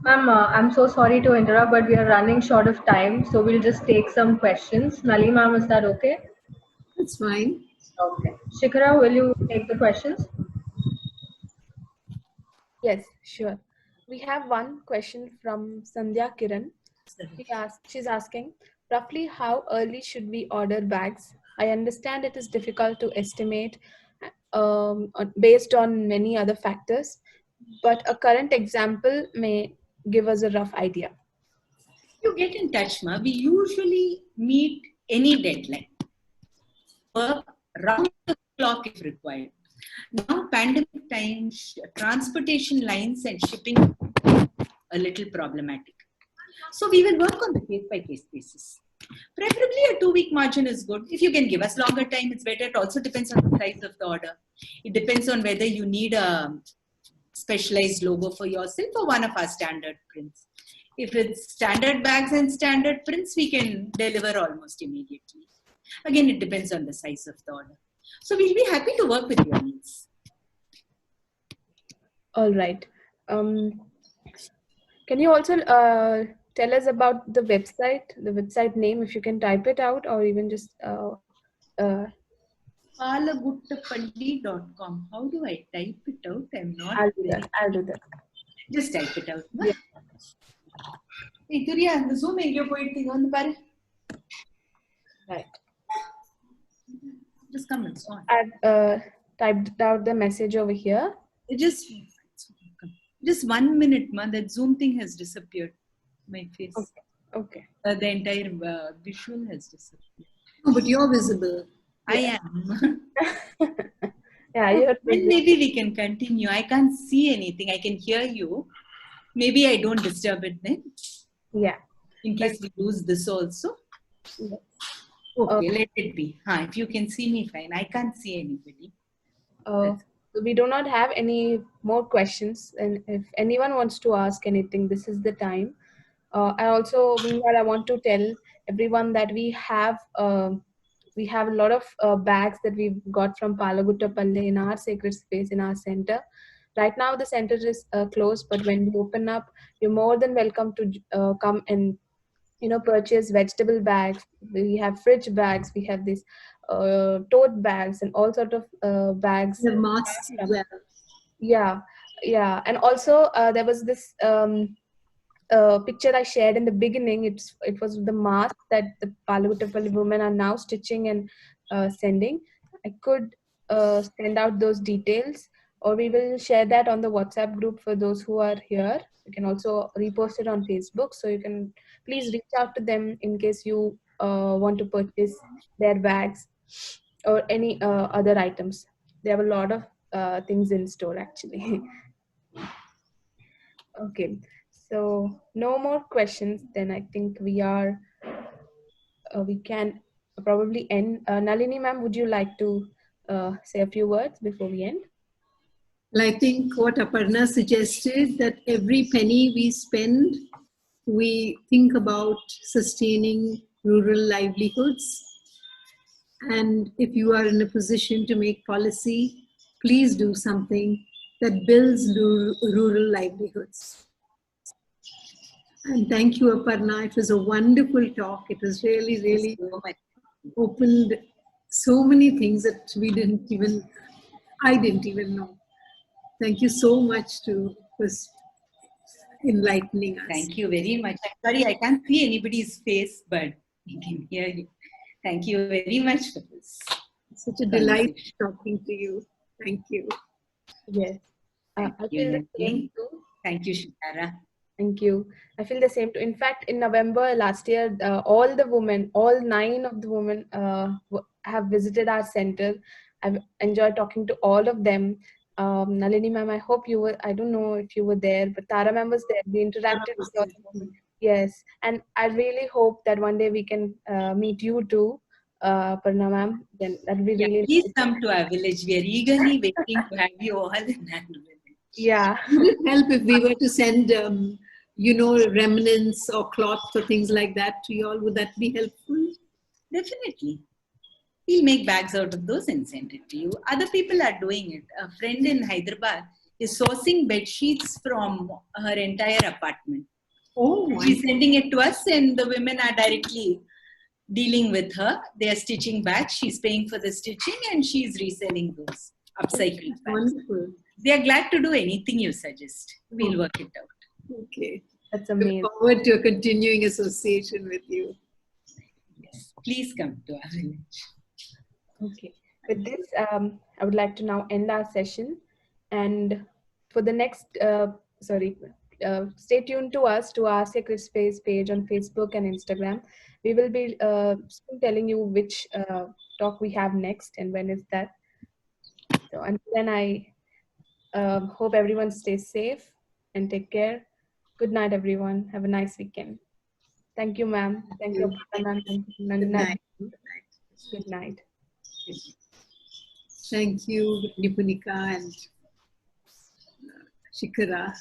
[SPEAKER 7] Ma'am, I'm so sorry to interrupt, but we are running short of time, so we'll just take some questions. Nali ma'am, is that okay?
[SPEAKER 5] That's fine.
[SPEAKER 7] Okay. Shikhara, will you take the questions?
[SPEAKER 1] Yes, sure. We have one question from Sandhya Kiran. She's asking, Roughly how early should we order bags? I understand it is difficult to estimate based on many other factors, but a current example may give us a rough idea.
[SPEAKER 6] You get in touch, Ma. We usually meet any deadline. Work round the clock if required. Now, pandemic times, transportation lines and shipping a little problematic. So we will work on the case-by-case basis. Preferably a 2-week margin is good. If you can give us longer time, it's better. It also depends on the size of the order. It depends on whether you need a specialized logo for yourself or one of our standard prints. If it's standard bags and standard prints, we can deliver almost immediately. Again, it depends on the size of the order. So we'll be happy to work with your needs.
[SPEAKER 1] All right. Can you also tell us about the website name, if you can type it out, or even just
[SPEAKER 6] palaguttapalli.com. How do I type it out? I'm not.
[SPEAKER 1] I'll do that.
[SPEAKER 6] Just type it out.
[SPEAKER 1] Yeah.
[SPEAKER 6] Hey, Durya, the Zoom எங்கேயோ போயிட்டீங்க வந்து பாரு.
[SPEAKER 1] Right.
[SPEAKER 6] Just come and on.
[SPEAKER 1] I've typed out the message over here.
[SPEAKER 6] Just 1 minute, ma. That Zoom thing has disappeared. My face.
[SPEAKER 1] Okay.
[SPEAKER 6] The entire visual has disappeared.
[SPEAKER 5] Oh, but you're visible.
[SPEAKER 6] I am.
[SPEAKER 1] Yeah, you're.
[SPEAKER 6] Then maybe we can continue. I can't see anything. I can hear you. Maybe I don't disturb it then.
[SPEAKER 1] Yeah.
[SPEAKER 6] In case we lose this also.
[SPEAKER 1] Yes.
[SPEAKER 6] Okay, let it be. If you can see me, fine. I can't see anybody.
[SPEAKER 1] We do not have any more questions, and if anyone wants to ask anything, this is the time. Meanwhile, I want to tell everyone that we have a lot of bags that we've got from Palaguttapalli in our sacred space, in our center. Right now, the center is closed, but when we open up, you're more than welcome to come and purchase vegetable bags. We have fridge bags. We have these tote bags and all sort of bags.
[SPEAKER 5] The masks as well.
[SPEAKER 1] Yeah. And also there was this picture I shared in the beginning. It was the mask that the Palaguttapalli women are now stitching and sending. I could send out those details, or we will share that on the WhatsApp group for those who are here. You can also repost it on Facebook, so you can please reach out to them in case you want to purchase their bags or any other items. They have a lot of things in store actually. Okay, so no more questions. Then I think we can probably end. Nalini ma'am, would you like to say a few words before we end?
[SPEAKER 5] Well, I think what Aparna suggested, that every penny we spend, we think about sustaining rural livelihoods. And if you are in a position to make policy, please do something that builds rural livelihoods. And thank you, Aparna. It was a wonderful talk. It was really, really opened so many things that I didn't even know. Thank you so much for enlightening us.
[SPEAKER 6] Thank you very much. Sorry, I can't see anybody's face, but I can hear you. Thank you very much for this.
[SPEAKER 5] Such a delight talking to you. Thank you.
[SPEAKER 1] Yes. I feel the same too.
[SPEAKER 6] Thank you, Shikara.
[SPEAKER 1] Thank you. I feel the same too. In fact, in November last year, all 9 of the women have visited our center. I've enjoyed talking to all of them. Nalini ma'am, I hope you were, I don't know if you were there, but Tara ma'am was there. We interacted with all of them. Yes. And I really hope that one day we can meet you too, Aparna ma'am. Then that would be really
[SPEAKER 6] please come to our village. We are eagerly waiting to have you all in that village.
[SPEAKER 1] Yeah.
[SPEAKER 5] Would it help if we were to send, remnants or cloth or things like that to you all? Would that be helpful?
[SPEAKER 6] Definitely. We'll make bags out of those and send it to you. Other people are doing it. A friend in Hyderabad is sourcing bed sheets from her entire apartment.
[SPEAKER 5] Oh,
[SPEAKER 6] she's sending it to us, and the women are directly dealing with her. They are stitching bags. She's paying for the stitching, and she's reselling those upcycled bags.
[SPEAKER 5] Wonderful.
[SPEAKER 6] They are glad to do anything you suggest. We'll work it out.
[SPEAKER 5] Okay.
[SPEAKER 1] That's amazing.
[SPEAKER 5] Look forward to a continuing association with you.
[SPEAKER 6] please come to our village.
[SPEAKER 1] Okay. With this, I would like to now end our session. And for the next, stay tuned to us, to our Sacred Space page on Facebook and Instagram. We will be soon telling you which talk we have next and when is that. So until then, I hope everyone stays safe and take care. Good night, everyone. Have a nice weekend. Thank you, ma'am. Thank you, Aparna ma'am. Thank you,
[SPEAKER 5] Good night.
[SPEAKER 1] Good night.
[SPEAKER 5] Thank you, Nipunika and Shikara.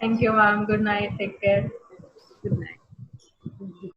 [SPEAKER 7] Thank you, ma'am. Good night. Take care.
[SPEAKER 5] Good night.